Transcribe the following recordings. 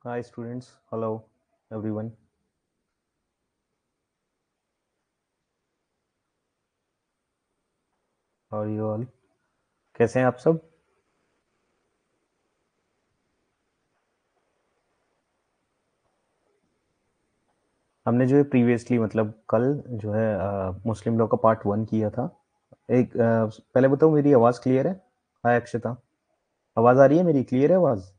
Hi students, hello everyone. How are you all? कैसे हैं आप सब? हमने जो है प्रीवियसली मतलब कल जो है मुस्लिम लॉ का पार्ट 1 किया था। पहले बताओ मेरी आवाज़ क्लियर है? हाय अक्षता, आवाज़ आ रही है मेरी? क्लियर है आवाज़?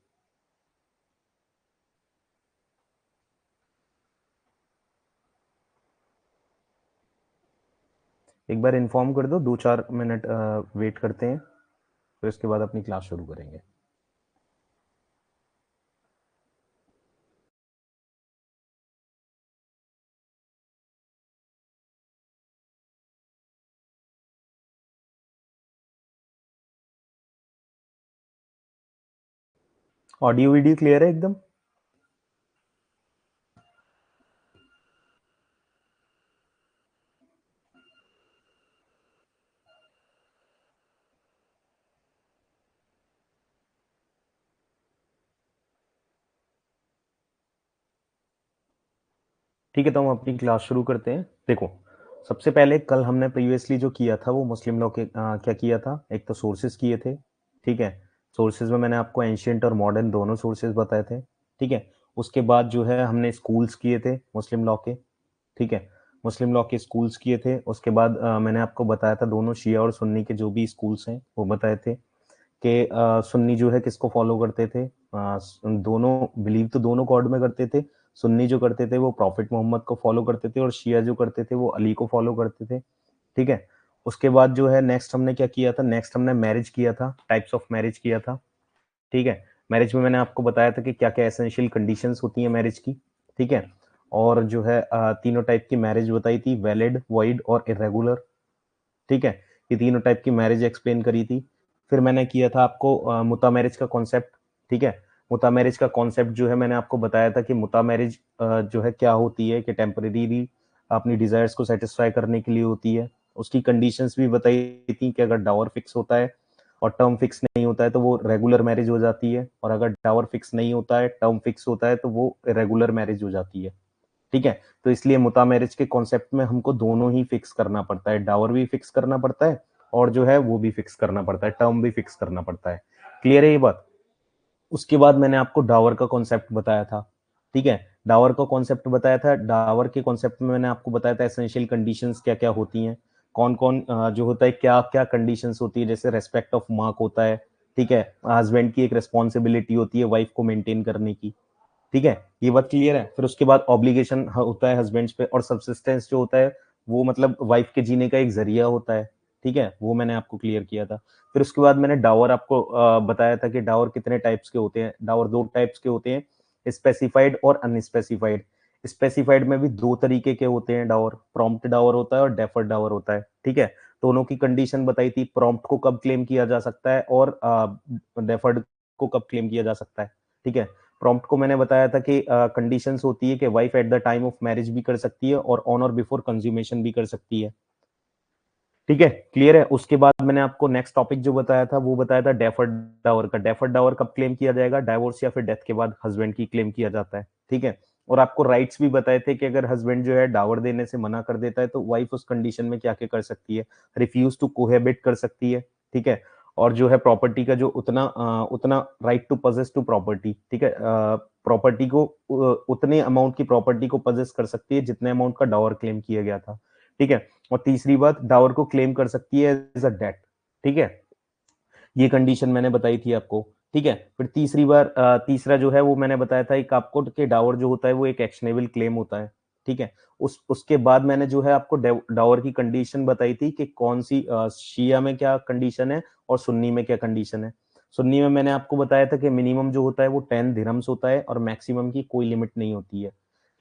एक बार इन्फॉर्म कर दो, 2-4 मिनट वेट करते हैं, फिर उसके बाद अपनी क्लास शुरू करेंगे। ऑडियो वीडियो क्लियर है एकदम? ठीक है, तो हम अपनी क्लास शुरू करते हैं। देखो, सबसे पहले कल हमने प्रीवियसली जो किया था वो मुस्लिम लॉ के क्या किया था, एक तो सोर्सेज किए थे। ठीक है, सोर्सेज में मैंने आपको एंशियंट और मॉडर्न दोनों सोर्सेज बताए थे। ठीक है, उसके बाद जो है हमने स्कूल्स किए थे मुस्लिम लॉ के। ठीक है, मुस्लिम लॉ के स्कूल्स किए थे। उसके बाद मैंने आपको बताया था दोनों शिया और सुन्नी के जो भी स्कूल्स हैं वो बताए थे कि सुन्नी जो है किसको फॉलो करते थे। दोनों बिलीव तो दोनों गॉड में करते थे। सुन्नी जो करते थे वो प्रॉफिट मोहम्मद को फॉलो करते थे और शिया जो करते थे वो अली को फॉलो करते थे। ठीक है, उसके बाद जो है नेक्स्ट हमने क्या किया था, नेक्स्ट हमने मैरिज किया था, टाइप्स ऑफ मैरिज किया था। ठीक है, मैरिज में मैंने आपको बताया था कि क्या क्या एसेंशियल कंडीशंस होती हैं मैरिज की। ठीक है, और जो है तीनों टाइप की मैरिज बताई थी, वैलिड, वॉइड और इरेगुलर। ठीक है, ये तीनों टाइप की मैरिज एक्सप्लेन करी थी। फिर मैंने किया था आपको मुता मैरिज का कॉन्सेप्ट। ठीक है, मुता मैरिज का कॉन्सेप्ट जो है मैंने आपको बताया था कि मुता मैरिज जो है क्या होती है, कि टेम्परेरी अपनी डिजायर्स को सेटिस्फाई करने के लिए होती है। उसकी कंडीशंस भी बताई थी कि अगर डावर फिक्स होता है और टर्म फिक्स नहीं होता है तो वो रेगुलर मैरिज हो जाती है, और अगर डावर फिक्स नहीं होता है, टर्म फिक्स होता है, तो वो रेगुलर मैरिज हो जाती है। ठीक है, तो इसलिए मुता मैरिज के कॉन्सेप्ट में हमको दोनों ही फिक्स करना पड़ता है, डावर भी फिक्स करना पड़ता है और जो है वो भी फिक्स करना पड़ता है, टर्म भी फिक्स करना पड़ता है। क्लियर है ये बात? उसके बाद मैंने आपको डावर का कॉन्सेप्ट बताया था। ठीक है, डावर का कॉन्सेप्ट बताया था। डावर के कॉन्सेप्ट में मैंने आपको बताया था एसेंशियल कंडीशंस क्या क्या होती हैं, कौन कौन जो होता है, क्या क्या कंडीशंस होती है, जैसे रेस्पेक्ट ऑफ मार्क होता है। ठीक है, हस्बैंड की एक रिस्पॉन्सिबिलिटी होती है वाइफ को मेंटेन करने की। ठीक है, ये बात क्लियर है? फिर उसके बाद ऑब्लिगेशन होता है हस्बैंड्स पे, और सब्सिस्टेंस जो होता है वो मतलब वाइफ के जीने का एक जरिया होता है। ठीक है, वो मैंने आपको क्लियर किया था। फिर उसके बाद मैंने डावर आपको बताया था कि डावर कितने टाइप्स के होते हैं। डावर दो टाइप्स के होते हैं, स्पेसिफाइड और अनस्पेसिफाइड। स्पेसिफाइड में भी दो तरीके के होते हैं डावर, प्रॉम्प्ट डावर होता है और डेफर्ड डावर होता है। ठीक है, दोनों की कंडीशन बताई थी, प्रॉम्प्ट को कब क्लेम किया जा सकता है और डेफर्ड को कब क्लेम किया जा सकता है। ठीक है, प्रॉम्प्ट को मैंने बताया था कि कंडीशंस होती है कि wife at the time of marriage भी कर सकती है और ऑन और बिफोर कंज्यूमेशन भी कर सकती है। ठीक है, क्लियर है? उसके बाद मैंने आपको नेक्स्ट टॉपिक जो बताया था वो बताया था डेफर्ड डावर का। डेफर्ड डावर कब क्लेम किया जाएगा? डाइवोर्स या फिर डेथ के बाद हस्बैंड की क्लेम किया जाता है। ठीक है, और आपको राइट्स भी बताए थे कि अगर हस्बैंड जो है डावर देने से मना कर देता है तो वाइफ उस कंडीशन में क्या क्या कर सकती है, रिफ्यूज टू कोहेबिट कर सकती है। ठीक है, और जो है प्रॉपर्टी का जो उतना right to possess to property. ठीक है, प्रॉपर्टी को उतने अमाउंट की प्रॉपर्टी को पजेस कर सकती है जितने अमाउंट का डावर क्लेम किया गया था। ठीक है, और तीसरी बात, डावर को क्लेम कर सकती है एज अ डेट। ठीक है, ये कंडीशन मैंने बताई थी आपको। ठीक है, फिर तीसरा जो है वो मैंने बताया था एक आपको कि डावर जो होता है वो एक एक्शनेबल क्लेम होता है। ठीक है, उसके बाद मैंने जो है आपको डावर की कंडीशन बताई थी कि कौन सी शिया में क्या कंडीशन है और सुन्नी में क्या कंडीशन है। सुन्नी में मैंने आपको बताया था कि मिनिमम जो होता है वो 10 दिरहम्स होता है और मैक्सिमम की कोई लिमिट नहीं होती है।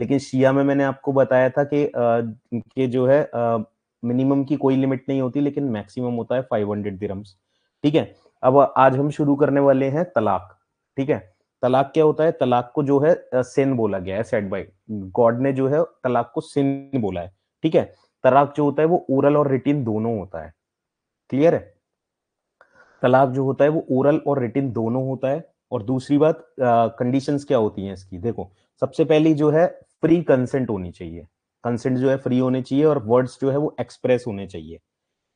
लेकिन शिया में मैंने आपको बताया था कि जो है मिनिमम की कोई लिमिट नहीं होती लेकिन मैक्सिमम होता है 500 दिरहम्स। ठीक है, अब आज हम शुरू करने वाले हैं तलाक। ठीक है, तलाक क्या होता है? तलाक को जो है सिन बोला गया है, सेड बाय गॉड ने जो है तलाक को सिन बोला है। ठीक है, तलाक जो होता है वो ओरल और रिटिन दोनों होता है। क्लियर है? तलाक जो होता है वो ओरल और रिटिन दोनों होता है, और दूसरी बात कंडीशंस क्या होती हैं इसकी, देखो सबसे पहली जो है फ्री कंसेंट होनी चाहिए, कंसेंट जो है फ्री होनी चाहिए और वर्ड्स जो है वो एक्सप्रेस होने चाहिए,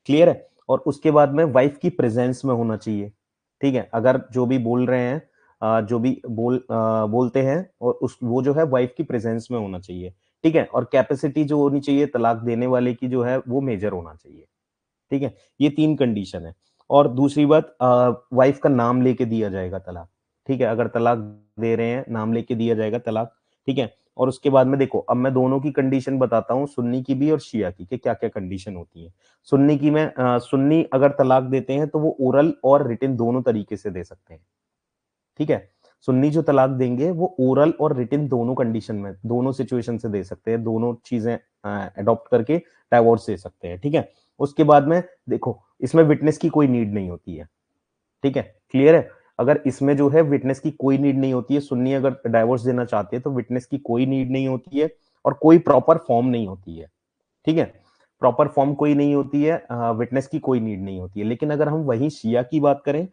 क्लियर है। और उसके बाद में वाइफ की प्रेजेंस में होना चाहिए, ठीक है। अगर जो भी बोल रहे हैं जो भी बोलते हैं और उस वो जो है वाइफ की प्रेजेंस में होना चाहिए, ठीक है। और कैपेसिटी जो होनी चाहिए तलाक देने वाले की जो है वो मेजर होना चाहिए, ठीक है। ये 3 कंडीशन है। और दूसरी बात वाइफ का नाम लेके दिया जाएगा तलाक, ठीक है। अगर तलाक दे रहे हैं नाम लेके दिया जाएगा तलाक, ठीक है। और उसके बाद में देखो अब मैं दोनों की कंडीशन बताता हूँ, सुन्नी की भी और शिया की, कि क्या-क्या कंडीशन होती है। सुन्नी की में सुन्नी अगर तलाक देते हैं तो वो ओरल और रिटन दोनों तरीके से दे सकते हैं, ठीक है। सुन्नी जो तलाक देंगे वो ओरल और रिटन दोनों कंडीशन में, दोनों सिचुएशन से दे सकते हैं, दोनों चीजें अडॉप्ट करके डाइवोर्स दे सकते हैं, ठीक है। उसके बाद में देखो इसमें विटनेस की कोई नीड नहीं होती है, ठीक है, क्लियर है। अगर इसमें जो है विटनेस की कोई नीड नहीं होती है, सुन्नी अगर डाइवोर्स देना चाहते हैं तो विटनेस की कोई नीड नहीं होती है और कोई प्रॉपर फॉर्म नहीं होती है, ठीक है। प्रॉपर फॉर्म कोई नहीं होती है, विटनेस की कोई नीड नहीं होती है। लेकिन अगर हम वही शिया की बात करें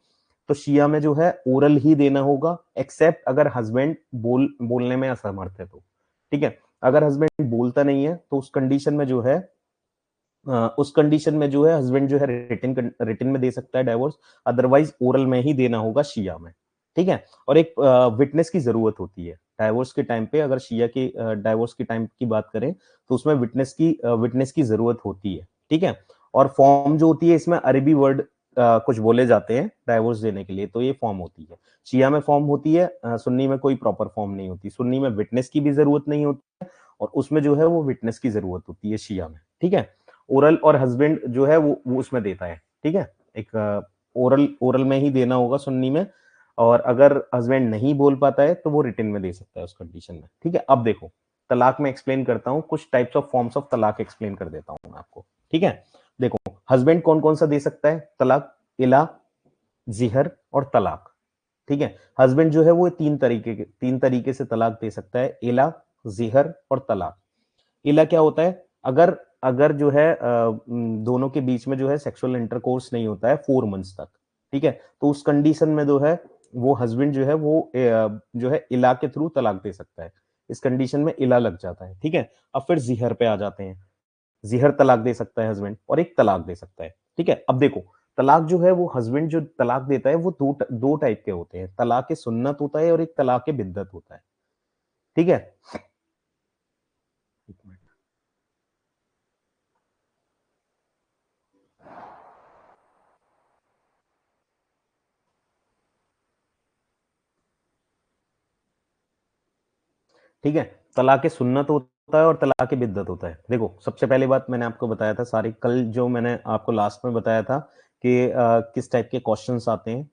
तो शिया में जो है ओरल ही देना होगा, एक्सेप्ट अगर हस्बैंड बोलने में असमर्थ है तो, ठीक है। अगर हस्बैंड बोलता नहीं है तो उस कंडीशन में जो है उस कंडीशन में जो है हस्बैंड जो है रिटन में दे सकता है डाइवोर्स, अदरवाइज ओरल में ही देना होगा शिया में, ठीक है। और एक विटनेस की जरूरत होती है डाइवोर्स के टाइम पे, अगर शिया के डाइवोर्स के टाइम की बात करें तो उसमें विटनेस की जरूरत होती है, ठीक है। और फॉर्म जो होती है इसमें अरबी वर्ड कुछ बोले जाते हैं डाइवोर्स देने के लिए, तो ये फॉर्म होती है। शिया में फॉर्म होती है, सुन्नी में कोई प्रॉपर फॉर्म नहीं होती। सुन्नी में विटनेस की भी जरूरत नहीं होती है और उसमें जो है वो विटनेस की जरूरत होती है शिया में, ठीक है। ओरल और हस्बैंड जो है वो उसमें देता है, ठीक है। एक ओरल ओरल में ही देना होगा सुन्नी में, और अगर हस्बैंड नहीं बोल पाता है तो वो रिटन में दे सकता है उस कंडीशन में, ठीक है। अब देखो तलाक में एक्सप्लेन करता हूँ, कुछ टाइप्स ऑफ फॉर्म्स ऑफ तलाक एक्सप्लेन कर देता हूँ मैं आपको, ठीक है। देखो हस्बैंड कौन कौन सा दे सकता है तलाक, इला, जिहर और तलाक, ठीक है। हस्बैंड जो है वो तीन तरीके से तलाक दे सकता है, इला, जिहर और तलाक। इला क्या होता है, अगर अगर जो है दोनों के बीच में जो है सेक्सुअल इंटरकोर्स नहीं होता है 4 मंथ्स तक, ठीक है, तो उस कंडीशन में जो है वो हस्बैंड जो है वो जो है इला के थ्रू तलाक दे सकता है। इस कंडीशन में इला लग जाता है, ठीक है। अब फिर जिहर पे आ जाते हैं, जिहर तलाक दे सकता है हस्बैंड और एक तलाक दे सकता है, ठीक है। अब देखो तलाक जो है वो हस्बैंड जो तलाक देता है वो दो टाइप के होते हैं, तलाक सुन्नत होता है और एक तलाक बिद्दत होता है, ठीक है। एक मिनट। ठीक है, तलाक सुन्नत होता है और तलाक बिद्दत होता है। देखो सबसे पहले बात मैंने आपको बताया था सारी, कल जो मैंने आपको लास्ट में बताया था कि किस टाइप के क्वेश्चंस आते हैं,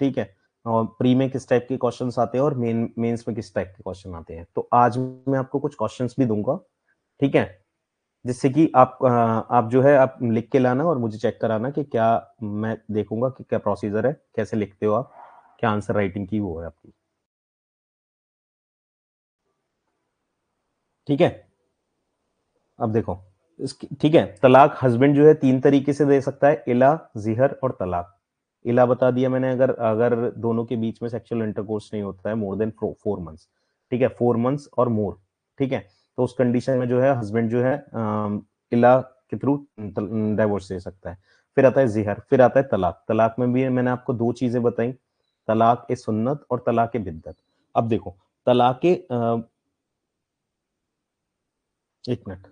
ठीक है। और प्री में किस टाइप के क्वेश्चंस आते हैं और मेंस में किस टाइप के क्वेश्चन आते हैं। तो आज मैं आपको कुछ क्वेश्चंस भी दूंगा, ठीक है, जिससे कि आप जो है आप लिख के लाना और मुझे चेक कराना कि क्या, मैं देखूंगा कि क्या प्रोसीजर है, कैसे लिखते हो आप, क्या आंसर राइटिंग की वो है आपकी, ठीक है। अब देखो ठीक है, तलाक हस्बैंड जो है 3 तरीके से दे सकता है, इला, जिहर और तलाक। इला बता दिया मैंने, अगर अगर दोनों के बीच में सेक्सुअल इंटरकोर्स नहीं होता है मोर देन 4 मंथ्स, ठीक है, 4 मंथ्स और मोर, ठीक है, तो उस कंडीशन में जो है हस्बैंड जो है इला के थ्रू डाइवोर्स दे सकता है। फिर आता है जिहर, फिर आता है तलाक। तलाक में भी मैंने आपको 2 चीजें बताई, तलाक ए सुन्नत और तलाक ए बिद्दत। अब देखो तलाक एक मिनट,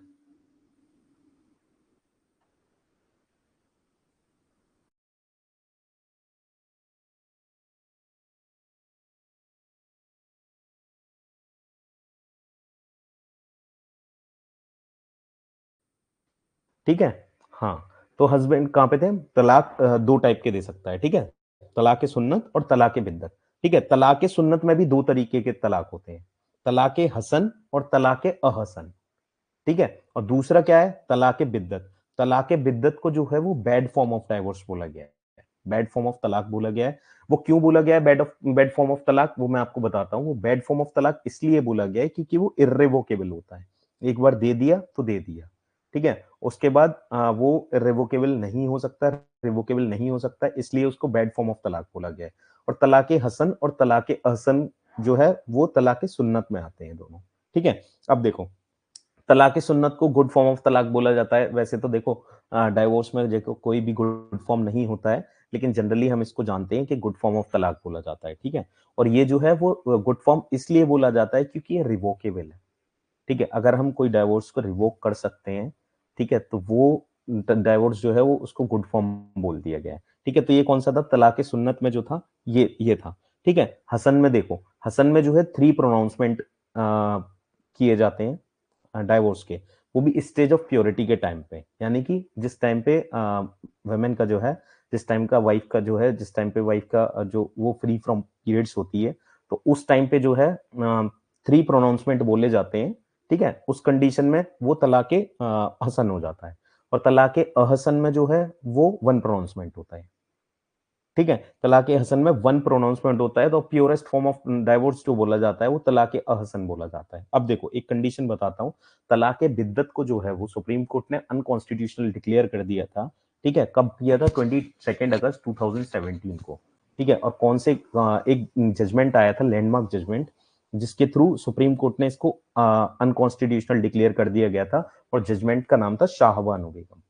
ठीक है। हाँ, तो हस्बैंड कहाँ पे थे, तलाक 2 टाइप के दे सकता है, ठीक है, तलाक सुन्नत और तलाक बिद्दत, ठीक है। तलाक सुन्नत में भी 2 तरीके के तलाक होते हैं, तलाक हसन और तलाक अहसन, ठीक है। और दूसरा क्या है, तलाक बिद्दत। तलाक बिद्दत को जो है वो बैड फॉर्म ऑफ डाइवोर्स बोला गया है, बैड फॉर्म ऑफ तलाक बोला गया है। वो क्यों बोला गया है बैड फॉर्म ऑफ तलाक, वो मैं आपको बताता हूँ। वो बैड फॉर्म ऑफ तलाक इसलिए बोला गया है क्योंकि वो इर्रेवोकेबल होता है, एक बार दे दिया तो दे दिया, ठीक है। उसके बाद वो रिवोकेबल नहीं हो सकता, रिवोकेबल नहीं हो सकता, इसलिए उसको बैड फॉर्म ऑफ तलाक बोला गया है। और तलाक हसन और तलाक अहसन जो है वो तलाक सुन्नत में आते हैं दोनों। ठीक है, अब देखो तलाक सुन्नत को गुड फॉर्म ऑफ तलाक बोला जाता है। वैसे तो देखो डाइवोर्स में देखो कोई भी गुड फॉर्म नहीं होता है, लेकिन जनरली हम इसको जानते हैं कि गुड फॉर्म ऑफ तलाक बोला जाता है। ठीक है, और ये जो है वो गुड फॉर्म इसलिए बोला जाता है क्योंकि ये रिवोकेबल है। ठीक है, अगर हम कोई डाइवोर्स को रिवोक कर सकते हैं, ठीक है, तो वो डाइवोर्स जो है वो उसको गुड फॉर्म बोल दिया गया है। ठीक है, तो ये कौन सा था, तलाक सुन्नत में जो था ये था। ठीक है, हसन में देखो, हसन में जो है 3 प्रोनाउंसमेंट किए जाते हैं डाइवोर्स के, वो भी स्टेज ऑफ प्योरिटी के टाइम पे, यानी कि जिस टाइम पे वुमेन का जो है, जिस टाइम का वाइफ का जो है, जिस टाइम पे वाइफ का जो वो फ्री फ्रॉम पीरियड्स होती है, तो उस टाइम पे जो है 3 प्रोनाउंसमेंट बोले जाते हैं। ठीक है, उस कंडीशन में वो तलाक हसन हो जाता है, और तलाक अहसन में जो है वो 1 प्रोनाउंसमेंट होता है। ठीक है, तलाक हसन में 1 प्रोनाउंसमेंट होता है, तो प्योरेस्ट फॉर्म ऑफ डाइवोर्स जो बोला जाता है वो तलाक अहसन बोला जाता है। अब देखो एक कंडीशन बताता हूँ, तलाक बिद्दत को जो है वो सुप्रीम कोर्ट ने अनकॉन्स्टिट्यूशनल डिक्लेयर कर दिया था। ठीक है, कब किया था, 22 अगस्त 2017 को। ठीक है, और कौन से एक जजमेंट आया था, लैंडमार्क जजमेंट, जिसके थ्रू सुप्रीम कोर्ट ने इसको अनकॉन्स्टिट्यूशनल डिक्लेयर कर दिया गया था, और जजमेंट का नाम था शाहबानो बेगम।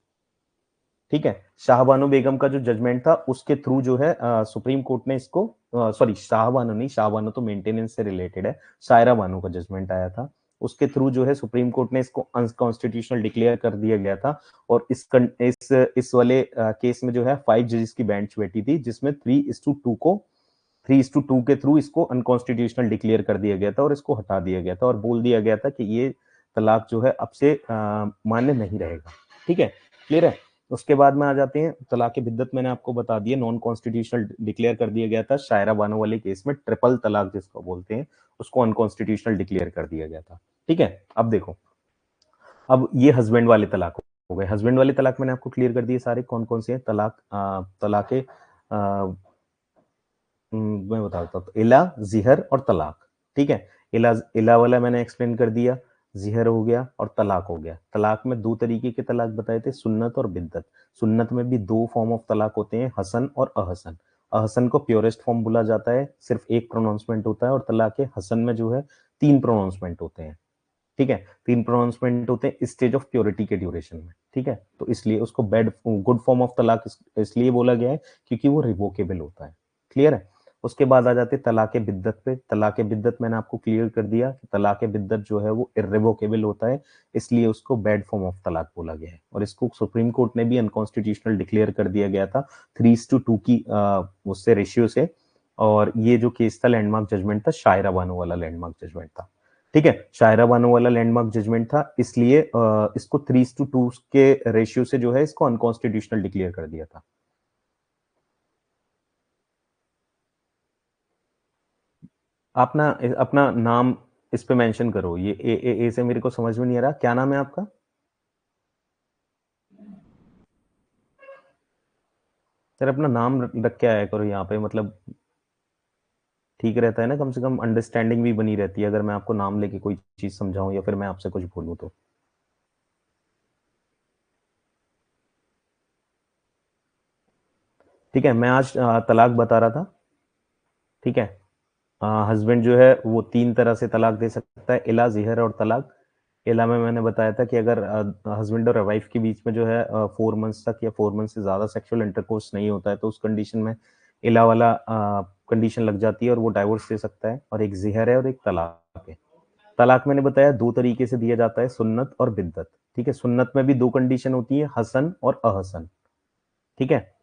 ठीक है, शाहबानो बेगम का जो जजमेंट था उसके थ्रू जो है सुप्रीम कोर्ट ने इसको, सॉरी शाहबानो नहीं, शाहबानो तो मेंटेनेंस से रिलेटेड है, सायरा बानो का जजमेंट आया था, उसके थ्रू जो है सुप्रीम कोर्ट ने इसको अनकॉन्स्टिट्यूशनल डिक्लेयर कर दिया गया था। और इस वाले केस में जो है 5 जजेस की बेंच बैठी थी, जिसमें 3:2 के थ्रू इसको अनकॉन्स्टिट्यूशनल डिक्लेयर कर दिया गया था, और इसको हटा दिया गया था, और बोल दिया गया था कि ये तलाक जो है अब से मान्य नहीं रहेगा। ठीक है, क्लियर है। उसके बाद में आ जाते हैं तलाक बिद्दत, मैंने आपको बता दिया नॉन कॉन्स्टिट्यूशनल डिक्लेयर कर दिया गया था, शायरा बानो वाले केस में ट्रिपल तलाक जिसको बोलते हैं उसको अनकॉन्स्टिट्यूशनल डिक्लेयर कर दिया गया था। ठीक है, अब देखो, अब ये हस्बैंड वाले तलाक हो गए। हस्बैंड वाले तलाक मैंने आपको क्लियर कर दिए सारे, कौन कौन से हैं तलाक, तलाक मैं बताता हूँ, इला, जिहर और तलाक। ठीक है, इला वाला मैंने एक्सप्लेन कर दिया, जिहर हो गया और तलाक हो गया। तलाक में 2 तरीके के तलाक बताए थे, सुन्नत और बिद्दत। सुन्नत में भी 2 फॉर्म ऑफ तलाक होते हैं, हसन और अहसन। अहसन को प्योरेस्ट फॉर्म बोला जाता है, सिर्फ 1 प्रोनाउंसमेंट होता है, और तलाक हसन में जो है 3 प्रोनाउंसमेंट होते हैं। ठीक है, 3 प्रोनाउंसमेंट होते हैं स्टेज ऑफ प्योरिटी के ड्यूरेशन में। ठीक है, तो इसलिए उसको गुड फॉर्म ऑफ तलाक इसलिए बोला गया है क्योंकि वो रिवोकेबल होता है। क्लियर है। उसके बाद आ जाते तलाक बिद्दत पे। तलाक बिद्दत मैंने आपको क्लियर कर दिया कि तलाक बिद्दत जो है वो इर्रिवोकेबल होता है, इसलिए उसको बैड फॉर्म ऑफ तलाक बोला गया है, और इसको सुप्रीम कोर्ट ने भी अनकॉन्स्टिट्यूशनल डिक्लेयर कर दिया गया था 3:2 की उससे रेशियो से। और ये जो केस था, लैंडमार्क जजमेंट था, शायरा बानो वाला लैंडमार्क जजमेंट था। ठीक है, शायरा बानो वाला लैंडमार्क जजमेंट था, इसलिए इसको 3:2 के रेशियो से जो है इसको अनकॉन्स्टिट्यूशनल डिक्लेयर कर दिया था। अपना अपना नाम इस पे मेंशन करो, ये ए से मेरे को समझ में नहीं आ रहा, क्या नाम है आपका? सर अपना नाम रख के आया करो यहाँ पे, मतलब ठीक रहता है ना, कम से कम अंडरस्टैंडिंग भी बनी रहती है अगर मैं आपको नाम लेके कोई चीज समझाऊं या फिर मैं आपसे कुछ बोलूं तो। ठीक है, मैं आज तलाक बता रहा था। ठीक है, हस्बैंड जो है वो 3 तरह से तलाक दे सकता है, इला, जिहर और तलाक। इला में मैंने बताया था कि अगर हस्बैंड और वाइफ के बीच में जो है 4 मंथ्स तक या 4 मंथ से ज्यादा सेक्सुअल इंटरकोर्स नहीं होता है, तो उस कंडीशन में इला वाला कंडीशन लग जाती है और वो डाइवोर्स दे सकता है। और एक जिहर है और एक तलाक है। तलाक मैंने बताया 2 तरीके से दिया जाता है, सुन्नत और बिद्दत। ठीक है, सुन्नत में भी 2 कंडीशन होती है, हसन और अहसन। ठीक है,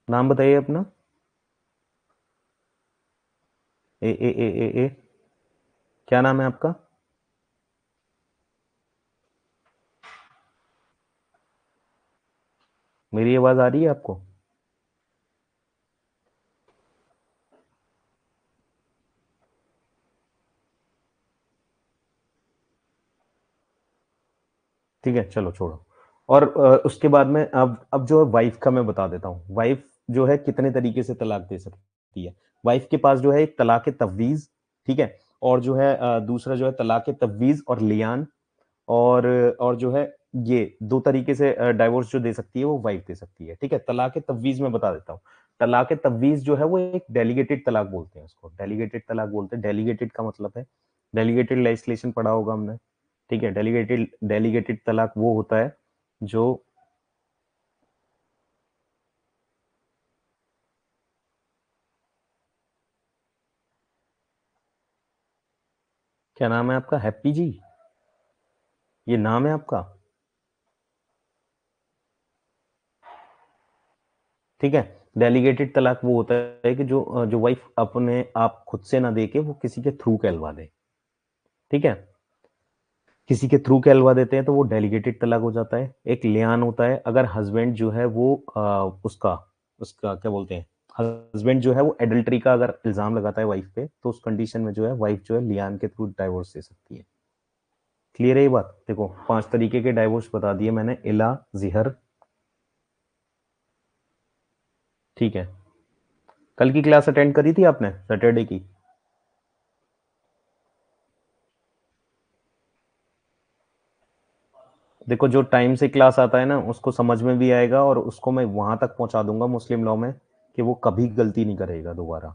नाम बताइए अपना। ए। क्या नाम है आपका? मेरी आवाज आ रही है आपको? ठीक है, चलो छोड़ो। और उसके बाद में अब जो है वाइफ का मैं बता देता हूँ। वाइफ जो है कितने तरीके से तलाक दे सकती है। वाइफ के पास जो है एक तलाक तफवीज, ठीक है, और जो है दूसरा जो है तलाक तफवीज और लियान, और जो है ये दो तरीके से डाइवोर्स जो दे सकती है वो वाइफ दे सकती है, ठीक है। तलाक तफवीज में बता देता हूँ। तलाक तफवीज जो है वो एक डेलीगेटेड तलाक बोलते हैं उसको, डेलीगेटेड तलाक बोलते हैं। डेलीगेटेड का मतलब है, डेलीगेटेड लेजिस्लेशन पढ़ा होगा हमने, ठीक है। डेलीगेटेड डेलीगेटेड तलाक वो होता है जो, क्या नाम है आपका? हैप्पी जी, ये नाम है आपका, ठीक है। डेलीगेटेड तलाक वो होता है कि जो वाइफ अपने आप खुद से ना दे के वो किसी के थ्रू कहलवा दे, ठीक है। किसी के थ्रू कहलवा देते हैं तो वो डेलीगेटेड तलाक हो जाता है। एक लियान होता है, अगर हस्बैंड जो है वो उसका उसका क्या बोलते हैं, हस्बैंड जो है वो एडल्ट्री का अगर इल्जाम लगाता है वाइफ पे, तो उस कंडीशन में जो है वाइफ जो है लियान के थ्रू डाइवोर्स दे सकती है। क्लियर है ये बात? देखो 5 तरीके के डाइवोर्स बता दिए मैंने, इला, जिहर, ठीक है। कल की क्लास अटेंड करी थी आपने सैटरडे की? देखो जो टाइम से क्लास आता है ना उसको समझ में भी आएगा, और उसको मैं वहां तक पहुंचा दूंगा मुस्लिम लॉ में कि वो कभी गलती नहीं करेगा दोबारा,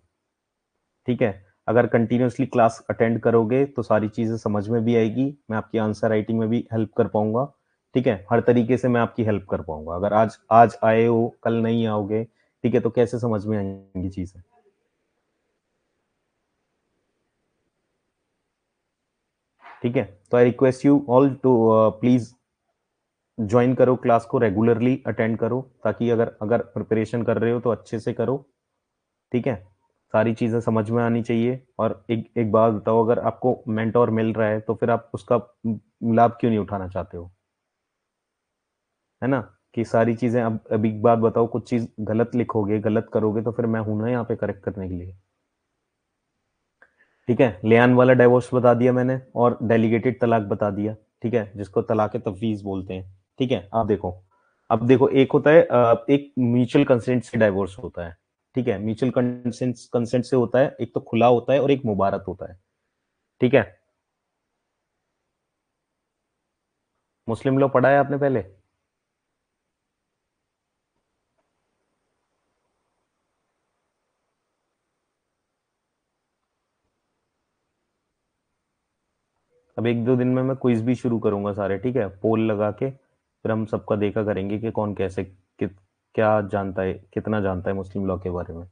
ठीक है। अगर कंटिन्यूअसली क्लास अटेंड करोगे तो सारी चीजें समझ में भी आएगी, मैं आपकी आंसर राइटिंग में भी हेल्प कर पाऊंगा, ठीक है। हर तरीके से मैं आपकी हेल्प कर पाऊंगा। अगर आज आज आए हो कल नहीं आओगे, ठीक है, तो कैसे समझ में आएंगी चीजें, ठीक है। तो I request you all to please join करो क्लास को, रेगुलरली अटेंड करो, ताकि अगर अगर प्रिपरेशन कर रहे हो तो अच्छे से करो, ठीक है। सारी चीजें समझ में आनी चाहिए। और एक एक बात बताओ, अगर आपको मेंटोर मिल रहा है तो फिर आप उसका लाभ क्यों नहीं उठाना चाहते हो, है ना? कि सारी चीजें, अब एक बात बताओ, कुछ चीज गलत लिखोगे, गलत करोगे, तो फिर मैं हूं ना यहाँ पे करेक्ट करने के लिए, ठीक है। लियान वाला डाइवोर्स बता दिया मैंने, और डेलीगेटेड तलाक बता दिया, ठीक है, जिसको तलाक तफवीज बोलते हैं, ठीक है। अब देखो एक होता है एक म्यूचुअल कंसेंट से डाइवोर्स होता है, ठीक है। म्यूचुअल कंसेंट कंसेंट से होता है, एक तो खुला होता है और एक मुबारक होता है, ठीक है। मुस्लिम लॉ पढ़ा है आपने पहले? अब एक दो दिन में मैं क्विज भी शुरू करूंगा सारे, ठीक है, पोल लगा के, फिर हम सबका देखा करेंगे कि कौन कैसे क्या जानता है, कितना जानता है मुस्लिम लॉ के बारे में।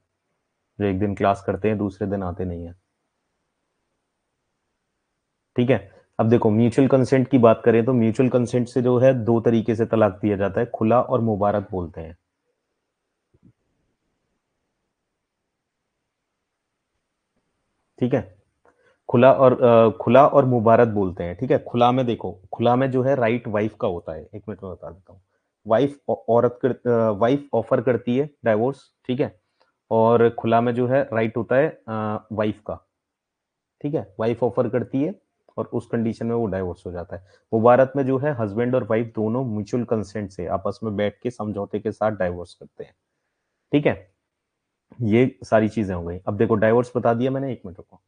जो एक दिन क्लास करते हैं दूसरे दिन आते नहीं है, ठीक है। अब देखो म्यूचुअल कंसेंट की बात करें तो म्यूचुअल कंसेंट से जो है दो तरीके से तलाक दिया जाता है, खुला और मुबारक बोलते हैं, ठीक है। खुला और मुबारक बोलते हैं, ठीक है। खुला में देखो, खुला में जो है राइट वाइफ का होता है, एक मिनट में बता देता हूँ। वाइफ ऑफर करती है डाइवोर्स, ठीक है। और खुला में जो है राइट होता है वाइफ का, ठीक है। वाइफ ऑफर करती है और उस कंडीशन में वो डाइवोर्स हो जाता है। मुबारक में जो है हस्बैंड और वाइफ दोनों म्यूचुअल कंसेंट से आपस में बैठ के समझौते के साथ डाइवोर्स करते हैं, ठीक है। ये सारी चीजें हो गई। अब देखो डाइवोर्स बता दिया मैंने, एक मिनट को,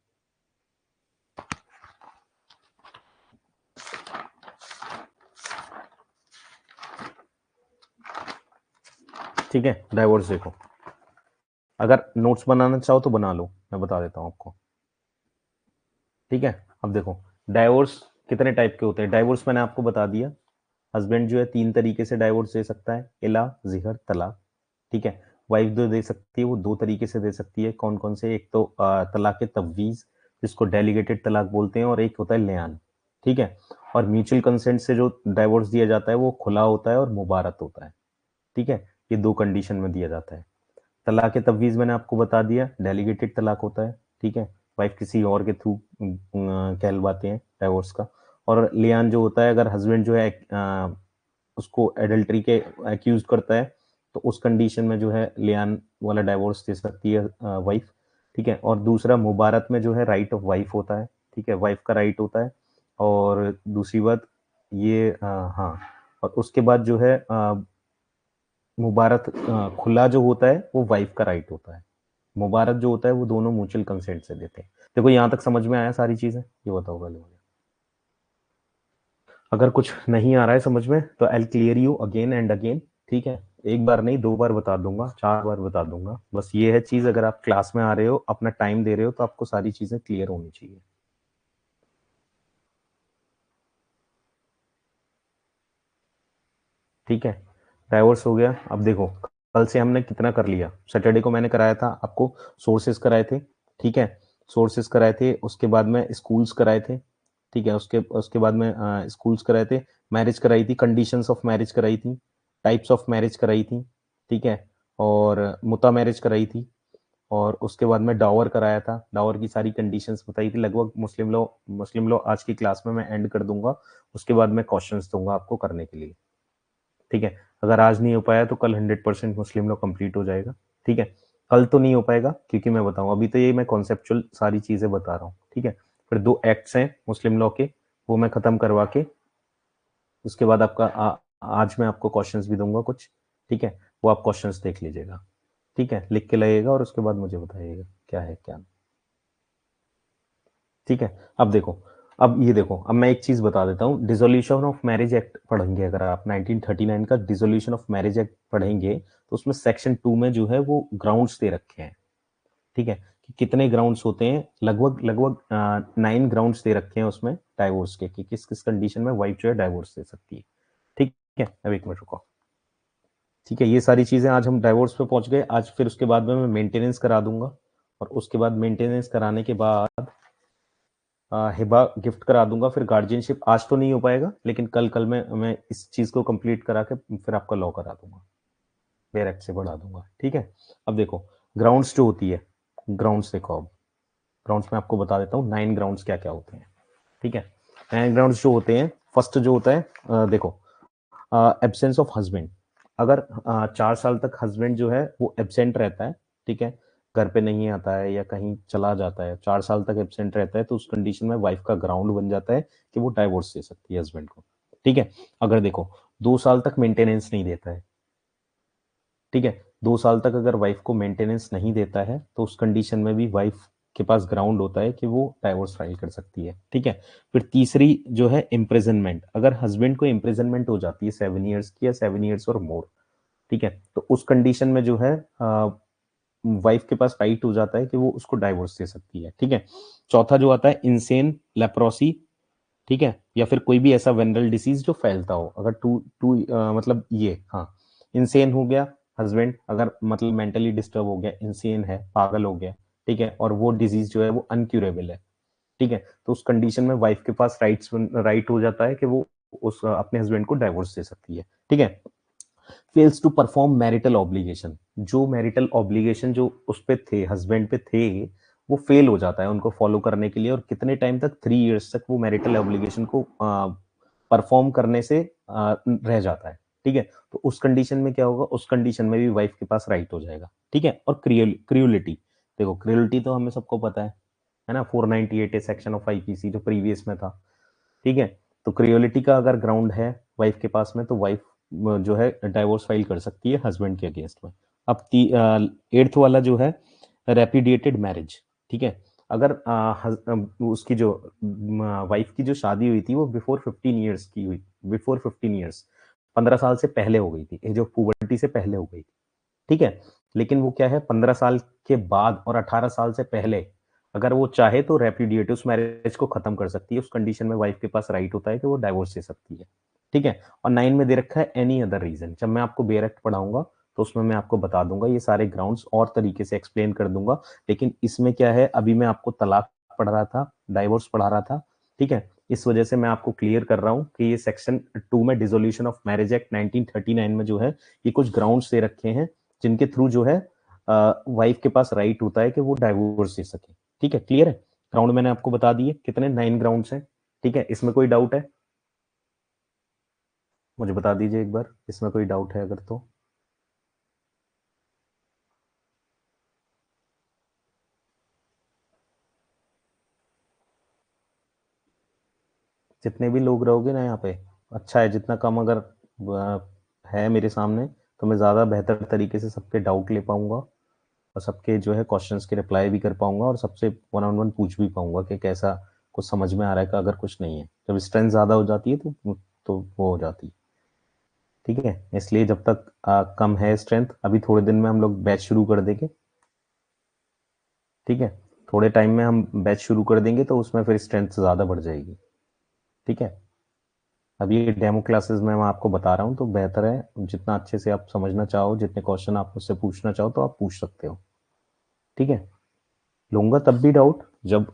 ठीक है। डाइवोर्स देखो, अगर नोट्स बनाना चाहो तो बना लो, मैं बता देता हूँ आपको, ठीक है। अब देखो डाइवोर्स कितने टाइप के होते हैं। डाइवोर्स मैंने आपको बता दिया, हस्बैंड जो है 3 तरीके से डाइवोर्स दे सकता है, इला, जिहर, तलाक, ठीक है। वाइफ जो दे सकती है वो 2 तरीके से दे सकती है, कौन कौन से? एक तो तलाक तफवीज, जिसको डेलीगेटेड तलाक बोलते हैं, और एक होता है लियान, ठीक है। और म्यूचुअल कंसेंट से जो डाइवोर्स दिया जाता है वो खुला होता है और मुबारक होता है, ठीक है। ये 2 कंडीशन में दिया जाता है। तलाक तफवीज मैंने आपको बता दिया, डेलीगेटेड तलाक होता है, ठीक है। वाइफ किसी और के थ्रू कहलवाते हैं डाइवोर्स का। और लियान जो होता है, अगर हस्बैंड जो है उसको एडल्ट्री के अक्यूज करता है, तो उस कंडीशन में जो है लियान वाला डाइवोर्स दे सकती है वाइफ, ठीक है। और दूसरा मुबारक में जो है राइट ऑफ वाइफ होता है, ठीक है, वाइफ का राइट होता है। और दूसरी बात ये हाँ, और उसके बाद जो है मुबारक खुला जो होता है वो वाइफ का राइट होता है। मुबारक जो होता है वो दोनों म्यूचुअल कंसेंट से देते हैं। देखो यहाँ तक समझ में आया सारी चीजें? ये बताओ पहले मुझे। अगर कुछ नहीं आ रहा है समझ में तो I clear you again and again, ठीक है। एक बार नहीं, 2 बार बता दूंगा, 4 बार बता दूंगा, बस ये है चीज, अगर आप क्लास में आ रहे हो, अपना टाइम दे रहे हो, तो आपको सारी चीजें क्लियर होनी चाहिए। ठीक है, डाइवोर्स हो गया। अब देखो, कल से हमने कितना कर लिया। सैटरडे को मैंने कराया था आपको, सोर्सेस कराए थे, ठीक है। सोर्सेस कराए थे, उसके बाद में स्कूल्स कराए थे, ठीक है। उसके उसके बाद में स्कूल्स कराए थे, मैरिज कराई थी, कंडीशंस ऑफ मैरिज कराई थी, टाइप्स ऑफ मैरिज कराई थी, ठीक है। और मुता मैरिज कराई थी, और उसके बाद में डावर कराया था, डावर की सारी कंडीशंस बताई थी। लगभग मुस्लिम लॉ आज की क्लास में मैं एंड कर दूंगा। उसके बाद मैं क्वेश्चंस दूंगा आपको करने के लिए, ठीक है। अगर आज नहीं हो पाया तो कल 100% मुस्लिम लॉ कंप्लीट हो जाएगा, ठीक है। कल तो नहीं हो पाएगा क्योंकि मैं बताऊं, अभी तो ये मैं कॉन्सेप्चुअल सारी चीजें बता रहा हूँ, ठीक है। फिर 2 एक्ट्स हैं मुस्लिम लॉ के, वो मैं खत्म करवा के उसके बाद आपका आज मैं आपको क्वेश्चंस भी दूंगा कुछ, ठीक है। वो आप क्वेश्चंस देख लीजिएगा, ठीक है, लिख के लाइएगा और उसके बाद मुझे बताइएगा क्या है क्या नहीं, ठीक है। अब देखो, अब ये देखो, अब मैं एक चीज बता देता हूँ। डिसोल्यूशन ऑफ मैरिज एक्ट पढ़ेंगे अगर आप, 1939 का डिसोल्यूशन ऑफ मैरिज एक्ट पढ़ेंगे, तो उसमें सेक्शन 2 में जो है वो ग्राउंड्स दे रखे हैं, ठीक है। कि कितने ग्राउंड्स होते हैं, लगभग लगभग 9 ग्राउंड्स दे रखे हैं उसमें डाइवोर्स के, कि किस किस कंडीशन में वाइफ जो है डाइवोर्स दे सकती है, ठीक है। अब एक मिनट रुको, ठीक है। ये सारी चीजें आज हम डाइवोर्स पे पहुंच गए। आज फिर उसके बाद में मैं मेंटेनेंस करा दूंगा, और उसके बाद मेंटेनेंस कराने के बाद हिबा गिफ्ट करा दूंगा। फिर गार्जियनशिप आज तो नहीं हो पाएगा, लेकिन कल कल में मैं इस चीज को कंप्लीट करा के फिर आपका लॉ करा दूंगा, बेयर एक्ट से बढ़ा दूंगा, ठीक है। अब देखो, ग्राउंड्स जो होती है, ग्राउंड्स देखो, अब ग्राउंड्स में आपको बता देता हूँ 9 ग्राउंड्स क्या क्या होते हैं, ठीक है। 9 ग्राउंड्स जो होते हैं, फर्स्ट जो होता है, देखो, एब्सेंस ऑफ हस्बैंड। अगर 4 साल तक हस्बैंड जो है वो एब्सेंट रहता है, ठीक है, घर पे नहीं आता है या कहीं चला जाता है, 4 साल तक एब्सेंट रहता है, तो उस कंडीशन में वाइफ का ग्राउंड बन जाता है कि वो डाइवोर्स दे सकती है हस्बैंड को, ठीक है। अगर देखो, 2 साल तक मेंटेनेंस नहीं देता है, ठीक है, 2 साल तक अगर वाइफ को मेंटेनेंस नहीं देता है, तो उस कंडीशन में भी वाइफ के पास ग्राउंड होता है कि वो डाइवोर्स फाइल कर सकती है, ठीक है। फिर तीसरी जो है इम्प्रिजनमेंट, अगर हस्बैंड को इम्प्रिजनमेंट हो जाती है 7 ईयर्स की या 7 ईयर्स और मोर, ठीक है, तो उस कंडीशन में जो है वाइफ के पास राइट हो जाता है कि वो उसको डाइवोर्स दे सकती है, ठीक है। चौथा जो आता है इंसेन, लेप्रोसी, ठीक है, या फिर कोई भी ऐसा वेनरल डिसीज जो फैलता हो। अगर टू टू मतलब ये, हाँ, इंसेन हो गया हस्बैंड, अगर मतलब मेंटली डिस्टर्ब हो गया, इंसेन है, पागल हो गया, ठीक है, और वो डिजीज जो है वो अनक्यूरेबल है, ठीक है, तो उस कंडीशन में वाइफ के पास राइट हो जाता है कि वो उस अपने हस्बैंड को डाइवोर्स दे सकती है, ठीक है। Fails to perform marital obligation, जो मैरिटल ऑब्लिगेशन जो उस पे थे, हस्बैंड पे थे, वो फेल हो जाता है उनको फॉलो करने के लिए, और कितने टाइम तक, 3 ईयर्स तक वो मैरिटल ऑब्लिगेशन को परफॉर्म करने से रह जाता है, ठीक है। तो उस कंडीशन में क्या होगा, उस कंडीशन में भी वाइफ के पास राइट हो जाएगा, ठीक है। और क्रियोलिटी, देखो क्रियोलिटी तो हमें सबको पता है ना, 498 ए सेक्शन ऑफ आईपीसी जो प्रीवियस में था, ठीक है। तो क्रियोलिटी का अगर ग्राउंड है वाइफ के पास में, तो वाइफ जो है डाइवोर्स फाइल कर सकती है हस्बैंड के अगेंस्ट में। अब 8th वाला जो है रेपिडिएटेड मैरिज, ठीक है। अगर उसकी जो वाइफ की जो शादी हुई थी वो बिफोर 15 ईयर्स की हुई, बिफोर 15 ईयर्स, 15 साल से पहले हो गई थी, एज ऑफ पुबर्टी से पहले हो गई थी, ठीक है। लेकिन वो क्या है, 15 साल के बाद और 18 साल से पहले अगर वो चाहे तो रेपुडिएट, उस मैरिज को खत्म कर सकती है। उस कंडीशन में वाइफ के पास राइट होता है कि वो डाइवोर्स दे सकती है, ठीक है। और 9 में दे रखा है एनी अदर रीजन। जब मैं आपको बेयर एक्ट पढ़ाऊंगा तो उसमें मैं आपको बता दूंगा ये सारे ग्राउंड्स, और तरीके से एक्सप्लेन कर दूंगा। लेकिन इसमें क्या है, अभी मैं आपको तलाक पढ़ रहा था, डाइवोर्स पढ़ा रहा था, ठीक है। इस वजह से मैं आपको क्लियर कर रहा हूँ कि ये सेक्शन 2 में डिसोल्यूशन ऑफ मैरिज एक्ट 1939 में जो है ये कुछ ग्राउंड्स दे रखे हैं, जिनके थ्रू जो है वाइफ के पास राइट होता है कि वो डाइवोर्स दे सके, ठीक है। क्लियर है, ग्राउंड मैंने आपको बता दिए कितने, 9 ग्राउंड्स हैं, ठीक है। इसमें कोई डाउट है, मुझे बता दीजिए एक बार, इसमें कोई डाउट है अगर तो। जितने भी लोग रहोगे ना यहाँ पे, अच्छा है, जितना कम अगर है मेरे सामने, तो मैं ज़्यादा बेहतर तरीके से सबके डाउट ले पाऊंगा, और सबके जो है क्वेश्चंस के रिप्लाई भी कर पाऊंगा, और सबसे वन ऑन वन पूछ भी पाऊंगा कि कैसा कुछ समझ में आ रहा है कि अगर कुछ नहीं है, जब स्ट्रेंथ ज्यादा हो जाती है तो वो हो जाती है। ठीक है, इसलिए जब तक कम है स्ट्रेंथ, अभी थोड़े दिन में हम लोग बैच शुरू कर देंगे। ठीक है, थोड़े टाइम में हम बैच शुरू कर देंगे तो उसमें फिर स्ट्रेंथ ज्यादा बढ़ जाएगी। ठीक है, अभी ये डेमो क्लासेस में मैं आपको बता रहा हूँ, तो बेहतर है जितना अच्छे से आप समझना चाहो, जितने क्वेश्चन आप मुझसे पूछना चाहो तो आप पूछ सकते हो। ठीक है, लूंगा तब भी डाउट जब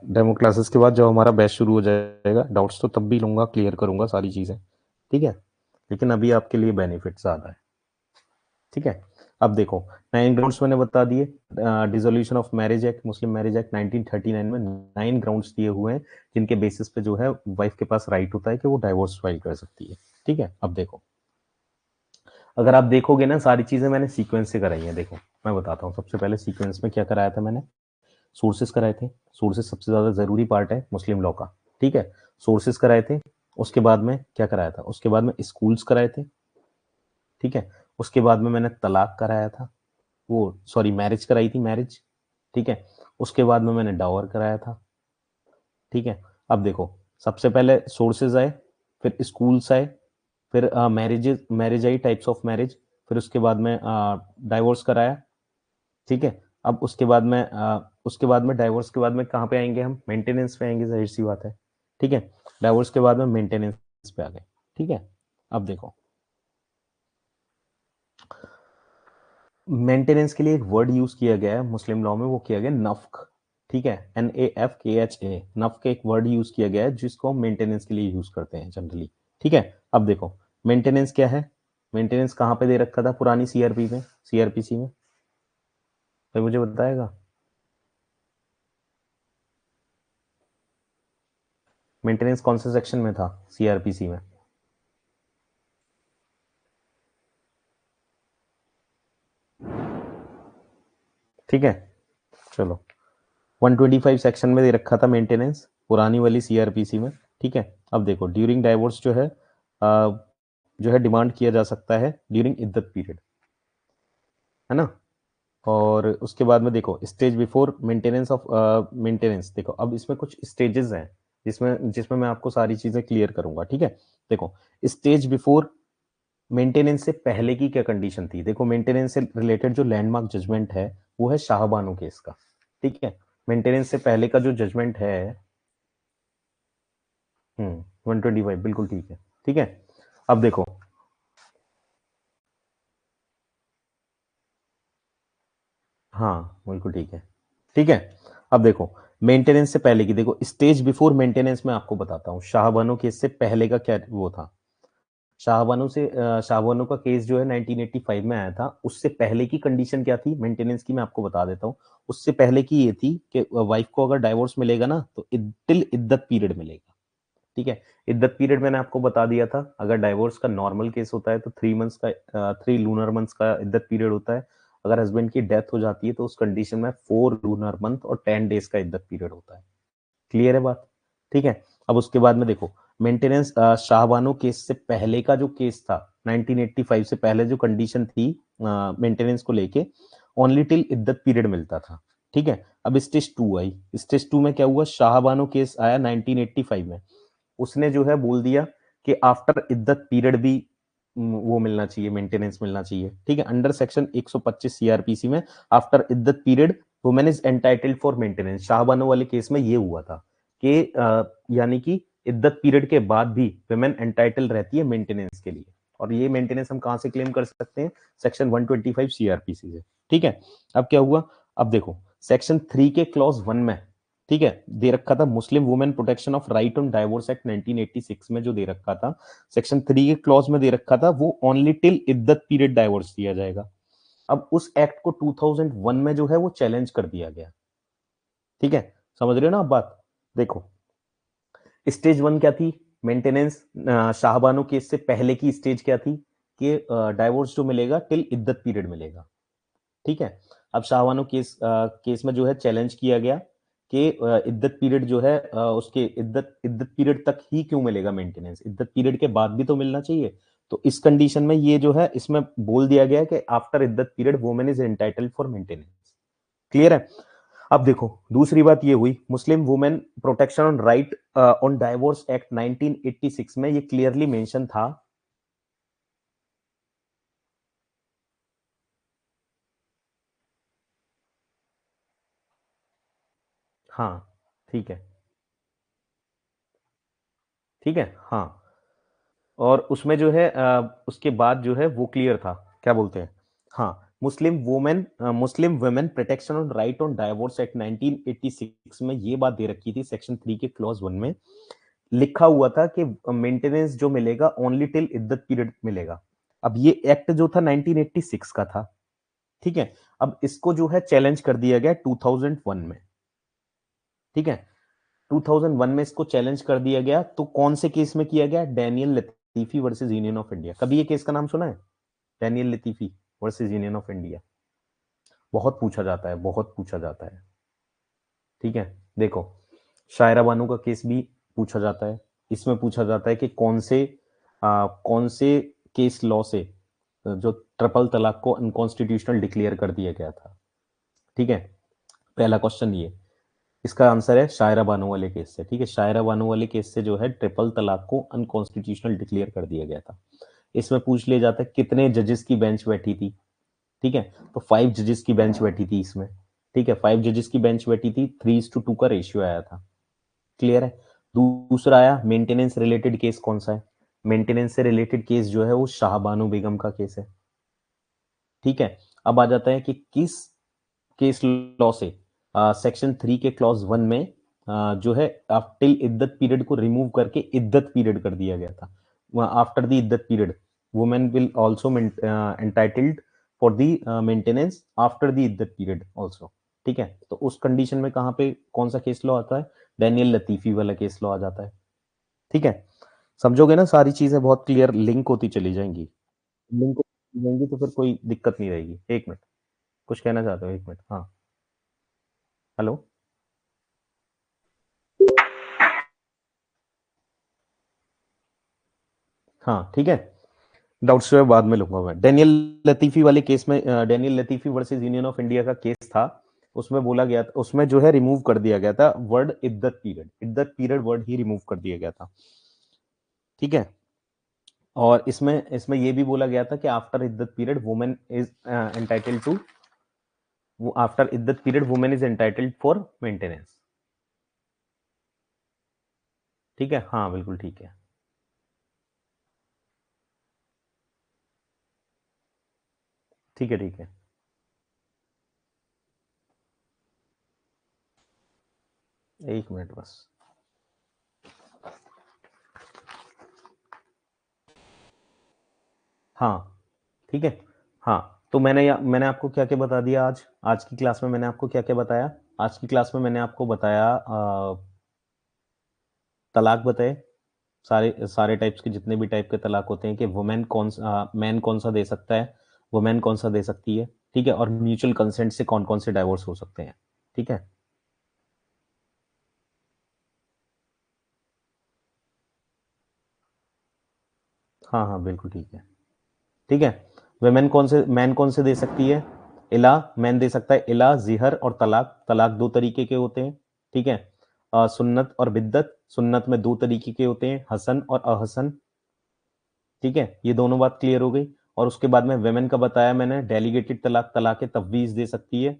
डेमो क्लासेस के बाद जब हमारा बैच शुरू हो जाएगा, डाउट्स तो तब भी लूंगा, क्लियर करूंगा सारी चीजें। ठीक है, लेकिन अभी आपके लिए बेनिफिट ज्यादा है। ठीक है, अब देखो 9 ग्राउंड्स मैंने बता दिए। Dissolution of marriage act, Muslim marriage act 1939 में 9 ग्राउंड्स दिए हुए हैं जिनके बेसिस पे जो है वाइफ के पास राइट होता है कि वो डाइवोर्स फाइल कर सकती है। ठीक है, अब देखो, अगर आप देखोगे ना, सारी चीजें मैंने सीक्वेंस से कराई है। देखो मैं बताता हूँ, सबसे पहले सीक्वेंस में क्या कराया था मैंने, सोर्सेस कराए थे। सोर्सेस सबसे ज्यादा जरूरी पार्ट है मुस्लिम लॉ का। ठीक है, सोर्सेस कराए थे। उसके बाद में क्या कराया था, उसके बाद में स्कूल्स कराए थे। ठीक है, उसके बाद में मैंने तलाक कराया था, वो सॉरी मैरिज कराई थी, मैरिज। ठीक है, उसके बाद में मैंने डावर कराया था। ठीक है, अब देखो, सबसे पहले सोर्सेज आए, फिर स्कूल्स आए, फिर marriage marriage I, types of marriage, फिर उसके बाद में डाइवोर्स कराया। ठीक है, अब उसके बाद में डाइवोर्स के बाद में कहाँ पे आएंगे हम, मेंटेनेंस पे आएंगे, जाहिर सी बात है। ठीक है, डाइवोर्स के बाद में मेंटेनेंस पे आ गए। ठीक है, अब देखो, मेंटेनेंस के लिए एक वर्ड यूज किया गया है मुस्लिम लॉ में, वो किया गया नफ्क। ठीक है, NAFKHA, नफ्क एक वर्ड यूज किया गया है जिसको हम मेंटेनेंस के लिए यूज करते हैं जनरली। ठीक है, अब देखो मेंटेनेंस क्या है, मेंटेनेंस कहाँ पे दे रखा था पुरानी CRP में, CRPC में, तो मुझे बताएगा मेंटेनेंस कौन से सेक्शन में था CRPC में। ठीक है, चलो 125 सेक्शन में दे रखा था मेंटेनेंस, पुरानी वाली CRPC में। ठीक है, अब देखो ड्यूरिंग डाइवोर्स जो है डिमांड किया जा सकता है ड्यूरिंग इद्दत पीरियड, है ना। और उसके बाद में देखो stage before maintenance of maintenance, देखो अब इसमें कुछ स्टेजेस हैं जिसमें जिसमें मैं आपको सारी चीजें क्लियर करूंगा। ठीक है, देखो स्टेज बिफोर मेंटेनेंस से पहले की क्या कंडीशन थी, देखो मेंटेनेंस से रिलेटेड जो लैंडमार्क जजमेंट है वो है शाहबानो केस का। ठीक है, मेंटेनेंस से पहले का जो जजमेंट है, 125 बिल्कुल ठीक है। ठीक है, अब देखो, हाँ बिल्कुल ठीक है। ठीक है, अब देखो मेंटेनेंस से पहले की, देखो स्टेज बिफोर मेंटेनेंस में आपको बताता हूँ शाहबानो केस से पहले का क्या वो था। शाहबानो का केस जो है 1985 में आया था, उससे पहले की कंडीशन क्या थी मेंटेनेंस की, मैं आपको बता देता हूँ। उससे पहले की ये थी कि वाइफ को अगर डाइवोर्स मिलेगा ना तो टिल इद्दत पीरियड मिलेगा। ठीक है, इद्दत पीरियड मैंने आपको बता दिया था, अगर डाइवोर्स का नॉर्मल केस होता है तो 3 मंथ्स का 3 लूनर मंथ्स का इद्दत पीरियड होता है। अगर हस्बैंड की डेथ हो जाती है तो उस कंडीशन में 4 लूनर मंथ और 10 डेज का इद्दत पीरियड होता है। क्लियर है बात। ठीक है, अब उसके बाद में देखो मेंटेनेंस शाहबानो केस से पहले का जो केस था 1985 से पहले जो कंडीशन थी मेंटेनेंस को लेके, ओनली टिल इद्दत पीरियड मिलता था। ठीक है, अब स्टेज 2 आई, स्टेज 2 में क्या हुआ, शाहबानो केस आया 1985 में, उसने जो है बोल दिया कि आफ्टर इद्दत पीरियड भी वो मिलना चाहिए, मेंटेनेंस मिलना चाहिए। ठीक है, अंडर सेक्शन 125 CRPC में आफ्टर इद्दत period women is entitled for maintenance, Shah Bano वाले केस में ये हुआ था कि यानी कि इद्दत पीरियड के बाद भी वुमेन एंटाइटल रहती है मेंटेनेंस के लिए, और ये मेंटेनेंस हम कहां से क्लेम कर सकते हैं, सेक्शन 125 CRPC से। ठीक है, अब क्या हुआ, अब देखो सेक्शन 3 के क्लॉज 1 में, ठीक है, दे रखा था मुस्लिम women protection of right on divorce act 1986 में, जो दे रखा था सेक्शन 3 के क्लॉज में दे रखा था वो ओनली टिल इद्दत पीरियड डाइवोर्स दिया जाएगा। अब उस एक्ट को 2001 में जो है वो चैलेंज कर दिया गया। ठीक है, समझ रहे हो ना आप बात। देखो स्टेज 1 क्या थी, मेंटेनेंस, शाहबानो केस से पहले की स्टेज क्या थी कि डाइवोर्स जो मिलेगा टिल इद्दत पीरियड मिलेगा। ठीक है, अब शाहबानो केस में जो है चैलेंज किया गया कि इद्दत पीरियड जो है उसके इद्दत इद्दत पीरियड तक ही क्यों मिलेगा मेंटेनेंस, इद्दत पीरियड के बाद भी तो मिलना चाहिए। तो इस कंडीशन में ये जो है इसमें बोल दिया गया है कि आफ्टर इद्दत period women is entitled for maintenance. Clear है। अब देखो दूसरी बात ये हुई, Muslim women protection on right on divorce act 1986 में ये क्लियरली मेंशन था। हाँ ठीक है, ठीक है हाँ। और उसमें जो है उसके बाद जो है वो क्लियर था, क्या बोलते हैं, हाँ, मुस्लिम women protection on right on divorce act 1986 में ये बात दे रखी थी, सेक्शन 3 के क्लॉज 1 में लिखा हुआ था कि मेंटेनेंस जो मिलेगा ओनली टिल इद्दत पीरियड मिलेगा। अब ये एक्ट जो था 1986 का था, ठीक है। अब इसको जो है चैलेंज कर दिया गया 2001 में, ठीक है। 2001 में इसको चैलेंज कर दिया गया, तो कौन से केस में किया गया, Daniel Latifi versus union of India. कभी ये केस का नाम सुना है, Daniel Latifi versus union of India? बहुत पूछा जाता है, बहुत पूछा जाता है, ठीक है। देखो शायरा बानो का केस भी पूछा जाता है, इसमें पूछा जाता है कि कौन से केस लॉ से जो ट्रिपल तलाक को अनकॉन्स्टिट्यूशनल डिक्लेयर कर दिया गया था, ठीक है। पहला क्वेश्चन ये, इसका आंसर है शायरा बानो वाले केस से, ठीक है। शायरा बानो वाले केस से जो है ट्रिपल तलाक को अनकॉन्स्टिट्यूशनल डिक्लेयर कर दिया गया था। इसमें पूछ लिया जाता है कितने जजेस की बेंच बैठी थी, ठीक है। तो 5 जजेस की बेंच बैठी थी इसमें, ठीक है। 5 जजेस की बेंच बैठी थी, 3:2 का रेशियो आया था, क्लियर है। दूसरा आया मेंटेनेंस रिलेटेड केस, कौन सा है, मेंटेनेंस से रिलेटेड केस जो है वो शाहबानो बेगम का केस है, ठीक है। अब आ जाता है कि किस केस लॉ से सेक्शन 3 के क्लॉज 1 में जो है टिल इद्दत पीरियड को रिमूव करके इद्दत पीरियड कर दिया गया था। आफ्टर द इद्दत period women will also entitled for the maintenance after the इद्दत पीरियड आल्सो, ठीक है। तो उस कंडीशन में कहां पे कौन सा केस लॉ आता है, डैनियल लतीफी वाला केस लॉ आ जाता है, ठीक है। समझोगे ना, सारी चीजें बहुत क्लियर लिंक होती चली जाएंगी, लिंक होती जाएंगी तो फिर कोई दिक्कत नहीं रहेगी। एक मिनट, कुछ कहना चाहते हो, एक मिनट, हाँ। हेलो। हाँ ठीक है, डाउट्स जो है बाद में लूंगा मैं। डेनियल लतीफी वाले केस में Daniel Latifi versus union of India का केस था, उसमें बोला गया था, उसमें जो है रिमूव कर दिया गया था वर्ड इद्दत पीरियड, इद्दत पीरियड वर्ड ही रिमूव कर दिया गया था, ठीक है। और इसमें इसमें यह भी बोला गया था कि आफ्टर इद्दत period women is entitled to, after इद्दत period women is entitled for maintenance, ठीक है, हाँ बिल्कुल ठीक है, ठीक है, ठीक है। एक मिनट बस, हाँ ठीक है, हाँ। तो मैंने आपको क्या क्या बता दिया आज, आज की क्लास में मैंने आपको क्या क्या बताया, आज की क्लास में मैंने आपको बताया तलाक बताए, सारे सारे टाइप्स के, जितने भी टाइप के तलाक होते हैं, कि वुमेन मैन कौन सा दे सकता है, वुमेन कौन सा दे सकती है, ठीक है। और म्यूचुअल कंसेंट से कौन कौन से डाइवोर्स हो सकते हैं, ठीक है। हाँ हाँ बिल्कुल ठीक है, ठीक है। वुमेन कौन से मैन कौन से दे सकती है, इला मैन दे सकता है, इला जिहर और तलाक, तलाक दो तरीके के होते हैं, ठीक है। सुन्नत और बिद्दत, सुन्नत में दो तरीके के होते हैं, हसन और अहसन, ठीक है। ये दोनों बात क्लियर हो गई। और उसके बाद में वेमेन का बताया मैंने, डेलीगेटेड तलाक, तलाक तफवीज दे सकती है,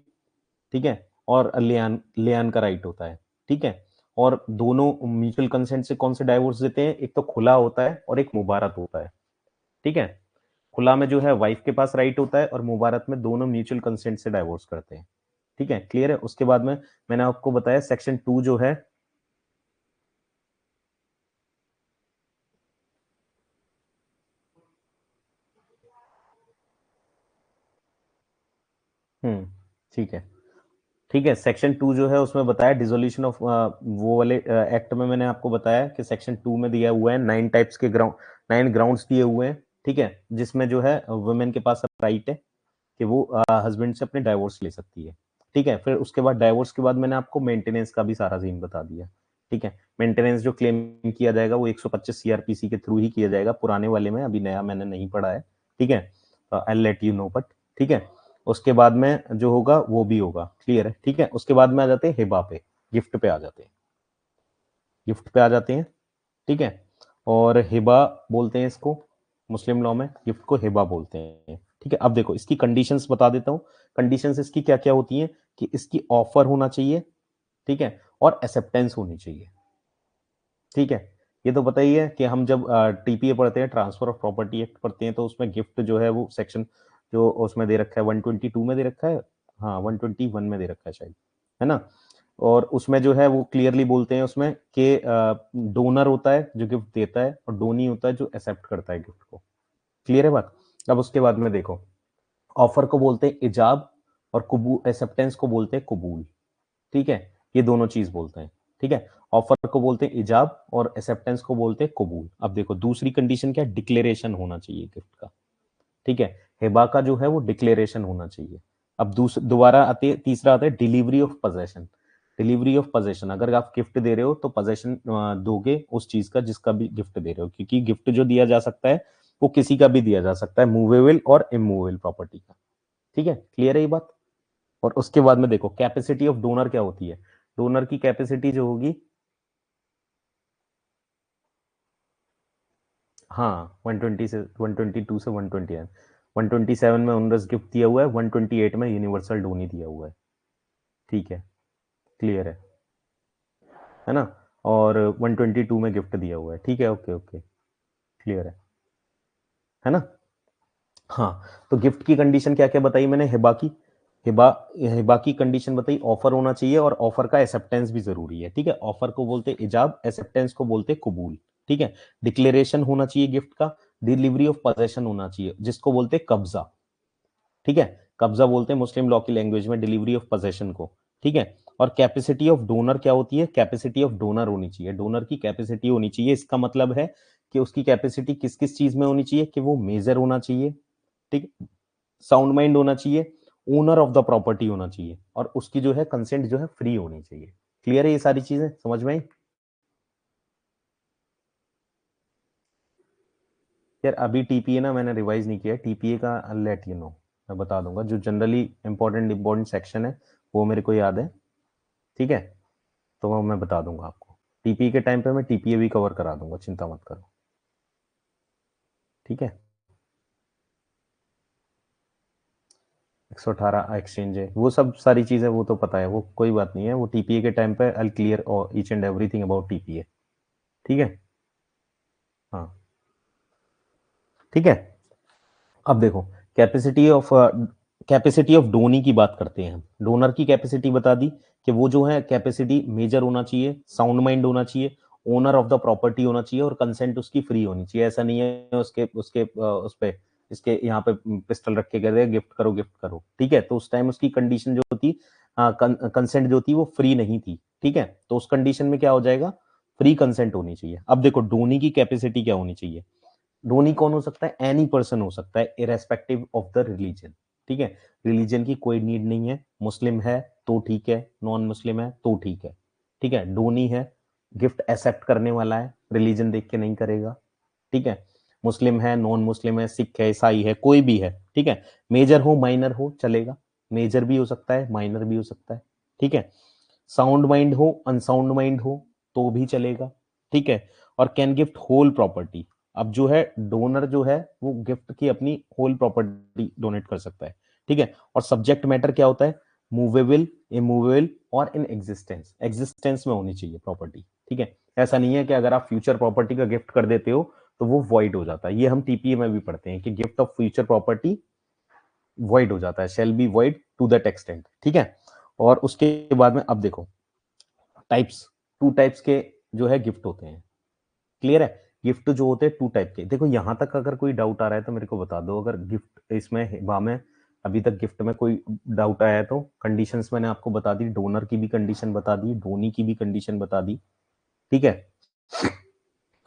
ठीक है। और लियान लियान का राइट होता है, ठीक है। और दोनों म्यूचुअल कंसेंट से कौन से डाइवोर्स देते हैं, एक तो खुला होता है और एक मुबारत होता है, ठीक है। खुला में जो है वाइफ के पास राइट होता है, और मुबारत में दोनों म्यूचुअल कंसेंट से डाइवोर्स करते हैं, ठीक है, क्लियर है। उसके बाद में मैंने आपको बताया सेक्शन 2 जो है, ठीक है, ठीक है। सेक्शन 2 जो है उसमें बताया डिसोल्यूशन ऑफ, वो वाले एक्ट में मैंने आपको बताया कि सेक्शन 2 में दिया हुआ है 9 टाइप्स के ग्राउंड, 9 ग्राउंड्स दिए हुए हैं, ठीक है। जिसमें जो है वुमेन के पास राइट है कि वो हस्बैंड से अपने डाइवोर्स ले सकती है, ठीक है। फिर उसके बाद डाइवोर्स के बाद मैंने आपको मेंटेनेंस का भी सारा सीन बता दिया, ठीक है। मेंटेनेंस जो क्लेम किया जाएगा वो 125 सीआरपीसी के थ्रू ही किया जाएगा, पुराने वाले में, अभी नया मैंने नहीं पढ़ा है, ठीक है। I let you know but, ठीक है। उसके बाद में जो होगा वो भी होगा, क्लियर है, ठीक है। उसके बाद में आ जाते हैं हिबा पे, गिफ्ट पे आ जाते हैं, गिफ्ट पे आ जाते हैं, ठीक है। और हिबा बोलते हैं इसको, मुस्लिम लॉ में गिफ्ट को हिबा बोलते हैं, ठीक है। अब देखो इसकी कंडीशंस बता देता हूँ, कंडीशंस इसकी क्या क्या होती हैं कि इसकी ऑफर होना चाहिए, ठीक है, और एक्सेप्टेंस होनी चाहिए, ठीक है। ये तो पता ही है कि हम जब टीपीए पढ़ते हैं, ट्रांसफर ऑफ प्रॉपर्टी एक्ट पढ़ते हैं, तो उसमें गिफ्ट जो है वो सेक्शन जो उसमें दे रखा है 122 में दे रखा है, हाँ 121 में दे रखा है शायद, है ना। और उसमें जो है वो क्लियरली बोलते हैं उसमें कि डोनर होता है जो गिफ्ट देता है और डोनी होता है जो एक्सेप्ट करता है गिफ्ट को, क्लियर है बात। अब उसके बाद में देखो, ऑफर को बोलते हैं इजाब और कबूल, एक्सेप्टेंस को बोलते हैं कबूल, ठीक है। ये दोनों चीज बोलते हैं, ठीक है। ऑफर को बोलते हैं इजाब और एक्सेप्टेंस को बोलते हैं कबूल। अब देखो दूसरी कंडीशन क्या है, डिक्लेरेशन होना चाहिए गिफ्ट का, ठीक है। हिबा का जो है वो डिक्लेरेशन होना चाहिए। अब दोबारा आते तीसरा आता है delivery of possession, delivery of possession, अगर आप गिफ्ट दे रहे हो तो पोजेशन दोगे उस चीज का जिसका भी गिफ्ट दे रहे हो, क्योंकि गिफ्ट जो दिया जा सकता है वो किसी का भी दिया जा सकता है, मूवेबल और इमूवेबल प्रॉपर्टी का, ठीक है, क्लियर है ये बात। और उसके बाद में देखो कैपेसिटी ऑफ डोनर क्या होती है, डोनर की कैपेसिटी जो होगी, हाँ 120 से 122 से 120 127 में ओनरस गिफ्ट दिया हुआ है, 128 में यूनिवर्सल डोनी दिया हुआ है, ठीक है, क्लियर है ना। और 122 में गिफ्ट दिया हुआ है, ठीक है, ओके ओके, क्लियर है ना। हाँ, तो गिफ्ट की कंडीशन क्या क्या बताई मैंने, हिबा की, हिबा हिबा की कंडीशन बताई, ऑफर होना चाहिए और ऑफर का एक्सेप्टेंस भी जरूरी है, ठीक है। ऑफर को बोलते इजाब, एक्सेप्टेंस को बोलते कबूल, ठीक है। डिक्लेरेशन होना चाहिए गिफ्ट का, डिलीवरी ऑफ पोजेशन होना चाहिए जिसको बोलते कब्जा, ठीक है, कब्जा बोलते हैं मुस्लिम लॉ की लैंग्वेज में डिलीवरी ऑफ पोजेशन को, ठीक है। और कैपेसिटी ऑफ डोनर क्या होती है, कैपेसिटी ऑफ डोनर होनी चाहिए, डोनर की कैपेसिटी होनी चाहिए, इसका मतलब है कि उसकी कैपेसिटी किस किस चीज में होनी चाहिए, कि वो मेजर होना चाहिए, ठीक, साउंड माइंड होना चाहिए, ओनर ऑफ द प्रॉपर्टी होना चाहिए, और उसकी जो है कंसेंट जो है फ्री होनी चाहिए, क्लियर है ये सारी चीजें समझ में आई। यार अभी टीपीए ना मैंने रिवाइज नहीं किया, टीपीए का लेट यू नो, मैं बता दूंगा, जो जनरली इंपॉर्टेंट सेक्शन है वो मेरे को याद है, ठीक है, तो वो मैं बता दूंगा आपको, टीपीए के टाइम पे मैं टीपीए भी कवर करा दूंगा, चिंता मत करो, ठीक है। 118 एक्सचेंज है, वो सब सारी चीजें वो तो पता है, वो कोई बात नहीं है, वो टीपीए के टाइम पे I clear each and everything about TPA, ठीक है, हाँ, ठीक है। अब देखो capacity of capacity of donee की बात करते हैं हम, डोनर की कैपेसिटी बता दी कि वो जो है कैपेसिटी मेजर होना चाहिए, साउंड माइंड होना चाहिए, ओनर ऑफ द प्रॉपर्टी होना चाहिए और कंसेंट उसकी फ्री होनी चाहिए, ऐसा नहीं है उसके उसके उस पे इसके यहाँ पे पिस्टल रख के कह रहे गिफ्ट करो, ठीक है। तो उस टाइम उसकी कंडीशन जो थी, कंसेंट जो थी वो फ्री नहीं थी, ठीक है। तो उस कंडीशन में क्या हो जाएगा, फ्री कंसेंट होनी चाहिए। अब देखो डोनी की कैपेसिटी क्या होनी चाहिए, डोनी कौन हो सकता है, एनी पर्सन हो सकता है इरेस्पेक्टिव ऑफ द रिलीजन, ठीक है। रिलीजन की कोई नीड नहीं है, मुस्लिम है तो ठीक है, नॉन मुस्लिम है तो ठीक है, ठीक है। डोनी है, गिफ्ट एक्सेप्ट करने वाला है, रिलीजन देख के नहीं करेगा, ठीक है। मुस्लिम है, नॉन मुस्लिम है, सिख है, ईसाई है, कोई भी है, ठीक है। मेजर हो माइनर हो चलेगा, मेजर भी हो सकता है माइनर भी हो सकता है, ठीक है। साउंड माइंड हो अनसाउंड माइंड हो तो भी चलेगा, ठीक है। और कैन गिफ्ट होल प्रॉपर्टी, अब जो है डोनर जो है वो गिफ्ट की अपनी होल प्रॉपर्टी डोनेट कर सकता है, ठीक है। और सब्जेक्ट मैटर क्या होता है, मूवेबल, इमूवेबल और इन एग्जिस्टेंस, एग्जिस्टेंस में होनी चाहिए प्रॉपर्टी, ठीक है। ऐसा नहीं है कि अगर आप फ्यूचर प्रॉपर्टी का गिफ्ट कर देते हो तो वो वॉइड हो जाता है, ये हम टीपीए में भी पढ़ते हैं कि gift of future property void हो जाता है, shall be void to that extent, ठीक है। और उसके बाद में अब देखो टाइप्स, टू टाइप्स के जो है गिफ्ट होते हैं, क्लियर है। गिफ्ट जो होते हैं टू टाइप के, देखो यहां तक अगर कोई डाउट आ रहा है तो मेरे को बता दो, अगर गिफ्ट इसमें हिबा में अभी तक गिफ्ट में कोई डाउट आया है तो कंडीशंस मैंने आपको बता दी, डोनर की भी कंडीशन बता दी, डोनी की भी कंडीशन बता दी, ठीक है।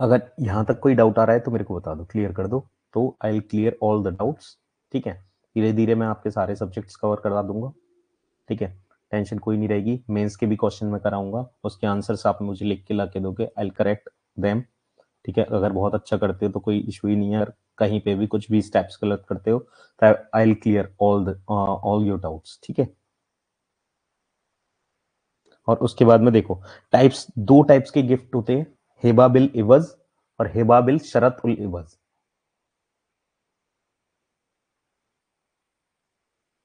अगर यहां तक कोई डाउट आ रहा है तो मेरे को बता दो, क्लियर कर दो, तो I will clear all the doubts, ठीक है। धीरे धीरे मैं आपके सारे सब्जेक्ट्स कवर करा दूंगा, ठीक है, टेंशन कोई नहीं रहेगी। मेंस के भी क्वेश्चन मैं कराऊंगा, उसके आंसर्स आप मुझे लिख के ला के दोगे, आई विल करेक्ट देम, ठीक है। अगर बहुत अच्छा करते हो तो कोई इशू ही नहीं है, कहीं पे भी कुछ भी स्टेप्स गलत करते हो तो I will clear all your doubts, ठीक है। और उसके बाद में देखो टाइप्स, दो टाइप्स के गिफ्ट होते हैं, हिबा बिल इवज और हिबा बिल शरत उल इवज,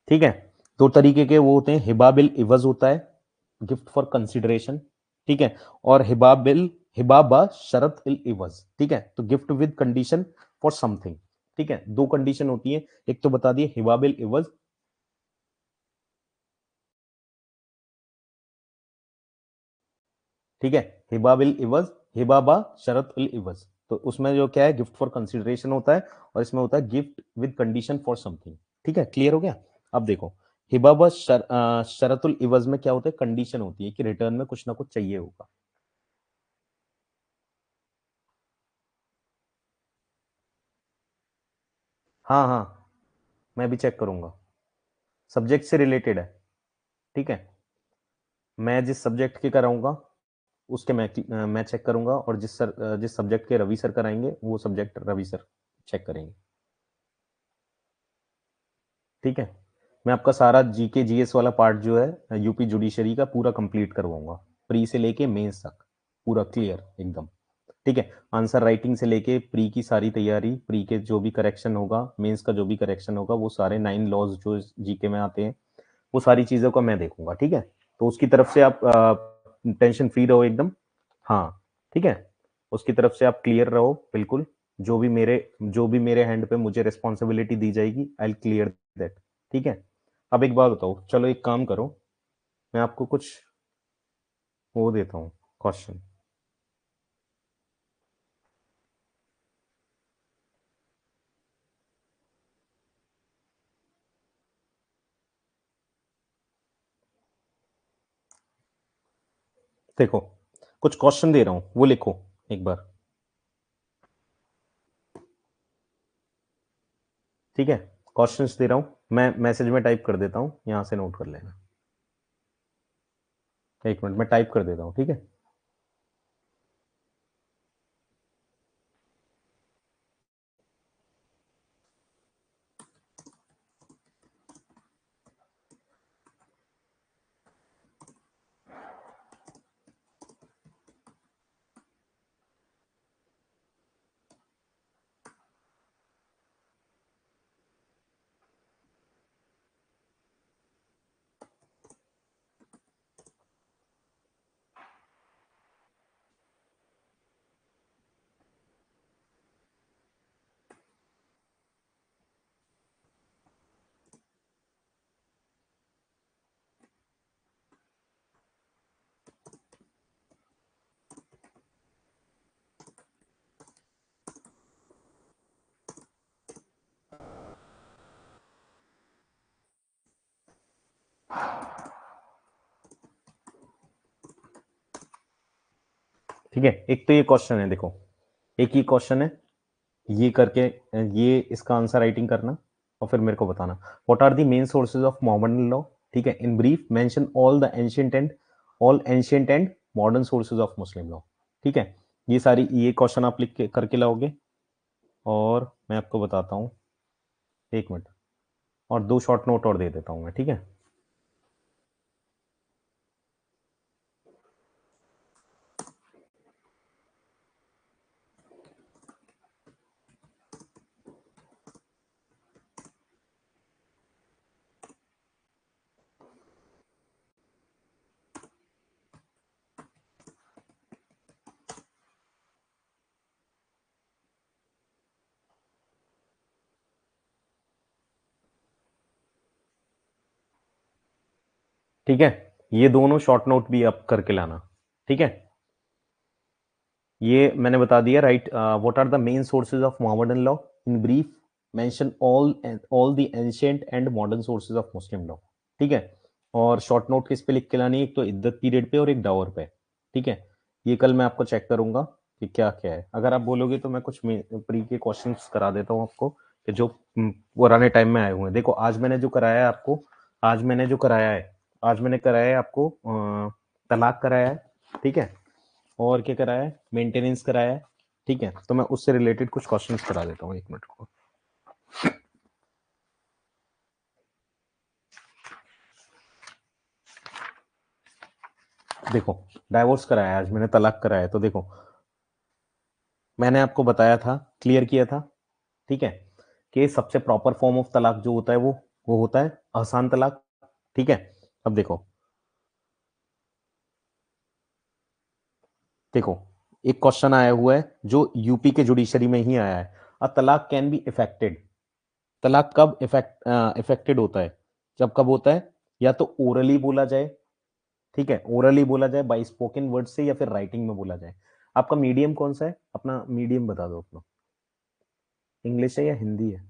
ठीक है। दो तरीके के वो होते हैं, हिबा बिल इवज होता है गिफ्ट फॉर कंसिडरेशन, ठीक है, और हिबा बा शरत इल इवज, ठीक है। तो gift with condition for something, ठीक है, दो कंडीशन होती है, एक तो बता दिए हिबा बिल इवज, ठीक है, हिबा बिल इवज, हिबा बा शरत उल इवज। तो उसमें जो क्या है गिफ्ट फॉर कंसिडरेशन होता है और इसमें होता है gift with condition for something, ठीक है, क्लियर हो गया। अब देखो हिबा बा शरतुल इवज में क्या होता है, कंडीशन होती है कि रिटर्न में कुछ ना कुछ चाहिए होगा। हाँ हाँ, मैं भी चेक करूंगा, सब्जेक्ट से रिलेटेड है, ठीक है। मैं जिस सब्जेक्ट की कराऊंगा उसके मैं चेक करूंगा, और जिस सब्जेक्ट के रवि सर कराएंगे वो सब्जेक्ट रवि सर चेक करेंगे, ठीक है। मैं आपका सारा जीके जीएस वाला पार्ट जो है यूपी जुडिशरी का पूरा कंप्लीट करवाऊंगा, प्री से लेके मेंस तक पूरा क्लियर एकदम, ठीक है। आंसर राइटिंग से लेके प्री की सारी तैयारी, प्री के जो भी करेक्शन होगा, मेंस का जो भी करेक्शन होगा, वो सारे 9 लॉज जो जीके में आते हैं वो सारी चीजों का मैं देखूंगा, ठीक है। तो उसकी तरफ से आप टेंशन फ्री रहो एकदम, हाँ, ठीक है। उसकी तरफ से आप क्लियर रहो बिल्कुल, जो भी मेरे हैंड पे मुझे रिस्पॉन्सिबिलिटी दी जाएगी आई विल क्लियर दैट, ठीक है। अब एक बात बताओ, चलो एक काम करो, मैं आपको कुछ वो देता हूँ क्वेश्चन, देखो कुछ क्वेश्चन दे रहा हूँ वो लिखो एक बार, ठीक है। क्वेश्चंस दे रहा हूँ, मैं मैसेज में टाइप कर देता हूँ, यहाँ से नोट कर लेना, एक मिनट में टाइप कर देता हूँ, ठीक है। ठीक है, एक तो ये क्वेश्चन है, देखो एक ही क्वेश्चन है, ये करके ये इसका आंसर राइटिंग करना और फिर मेरे को बताना, what are the main sources of Mohammedan law, ठीक है, in brief mention all ancient and modern sources of Muslim law, ठीक है। ये क्वेश्चन आप लिख के करके लाओगे, और मैं आपको बताता हूँ, एक मिनट, और दो शॉर्ट नोट और दे देता हूँ मैं, ठीक है। ठीक है, ये दोनों शॉर्ट नोट भी आप करके लाना, ठीक है। ये मैंने बता दिया, right, what are the main sources of Mohammedan law, in brief mention all the ancient and modern sources of Muslim law, ठीक है। और शॉर्ट नोट किस पे लिख के लानी है, एक तो इद्दत पीरियड पे और एक डावर पे, ठीक है। ये कल मैं आपको चेक करूंगा कि क्या क्या है, अगर आप बोलोगे तो मैं कुछ प्री के क्वेश्चंस करा देता हूँ आपको, कि जो पुराने टाइम में आए हुए हैं। देखो आज मैंने जो कराया है आपको, आज मैंने जो कराया है, आज मैंने कराया है आपको तलाक कराया है, ठीक है, और क्या कराया है, मेंटेनेंस कराया है, ठीक है, तो मैं उससे रिलेटेड कुछ क्वेश्चंस करा देता हूँ, 1 मिनट को। देखो, डाइवोर्स कराया है आज मैंने, तलाक कराया है, तो देखो मैंने आपको बताया था, क्लियर किया था, ठीक है, कि सबसे प्रॉपर फॉर्म ऑफ तलाक जो होता है वो होता है आसान तलाक। ठीक है, अब देखो एक क्वेश्चन आया हुआ है जो यूपी के जुडिशरी में ही आया है, अ तलाक कैन बी इफेक्टेड। तलाक कब इफेक्टेड होता है? जब कब होता है? या तो ओरली बोला जाए, ठीक है, ओरली बोला जाए बाई स्पोकन वर्ड से, या फिर राइटिंग में बोला जाए। आपका मीडियम कौन सा है? अपना मीडियम बता दो अपना, इंग्लिश है या हिंदी है?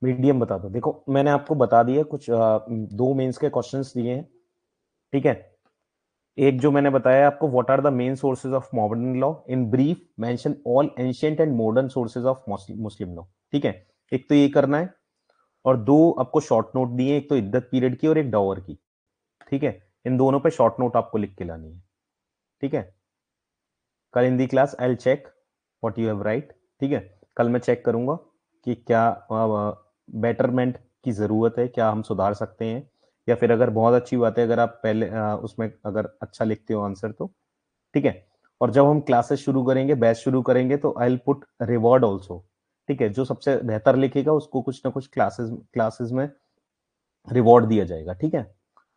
मीडियम बता दो। देखो मैंने आपको बता दिया कुछ, 2 मेंस के क्वेश्चंस दिए हैं, ठीक है। एक जो मैंने बताया आपको, what are the main sources of modern law, in brief mention all ancient and modern sources of Muslim law, ठीक है। एक तो ये करना है, और 2 आपको शॉर्ट नोट दिए, एक तो इद्दत पीरियड की और एक डॉवर की, ठीक है। इन दोनों पे शॉर्ट नोट आपको लिख के लानी है, ठीक है। कल in the class I will check what you have write, ठीक है। कल मैं चेक करूंगा कि क्या बेटरमेंट की जरूरत है, क्या हम सुधार सकते हैं, या फिर अगर बहुत अच्छी बात है अगर आप पहले उसमें अगर अच्छा लिखते हो आंसर तो, ठीक है। और जब हम क्लासेस शुरू करेंगे, बैच शुरू करेंगे, तो I will put reward also, ठीक है। जो सबसे बेहतर लिखेगा उसको कुछ ना कुछ क्लासेस क्लासेस में रिवॉर्ड दिया जाएगा, ठीक है,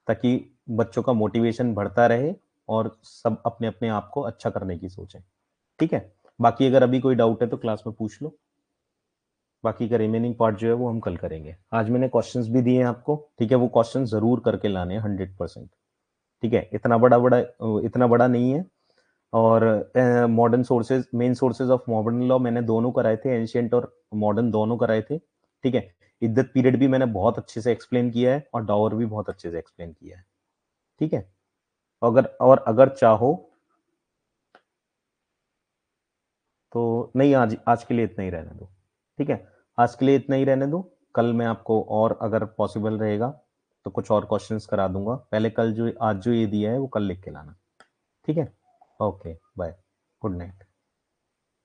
ताकि बच्चों का मोटिवेशन बढ़ता रहे और सब अपने अपने आप को अच्छा करने की सोचें, ठीक है। बाकी अगर अभी कोई डाउट है तो क्लास में पूछ लो, बाकी का रिमेनिंग पार्ट जो है वो हम कल करेंगे। आज मैंने क्वेश्चंस भी दिए हैं आपको, ठीक है, वो क्वेश्चन जरूर करके लाने हैं 100%, ठीक है। इतना बड़ा नहीं है। और modern sources, main sources of modern law मैंने दोनों कराए थे, एंशियंट और मॉडर्न दोनों कराए थे, ठीक है। इद्दत पीरियड भी मैंने बहुत अच्छे से एक्सप्लेन किया है, और डॉवर भी बहुत अच्छे से एक्सप्लेन किया है, ठीक है। अगर चाहो तो, नहीं, आज आज के लिए इतना ही रहने दो, ठीक है। आज के लिए इतना ही रहने दो, कल मैं आपको और अगर पॉसिबल रहेगा तो कुछ और क्वेश्चंस करा दूंगा। पहले कल जो आज जो ये दिया है वो कल लिख के लाना, ठीक है। Okay bye, good night.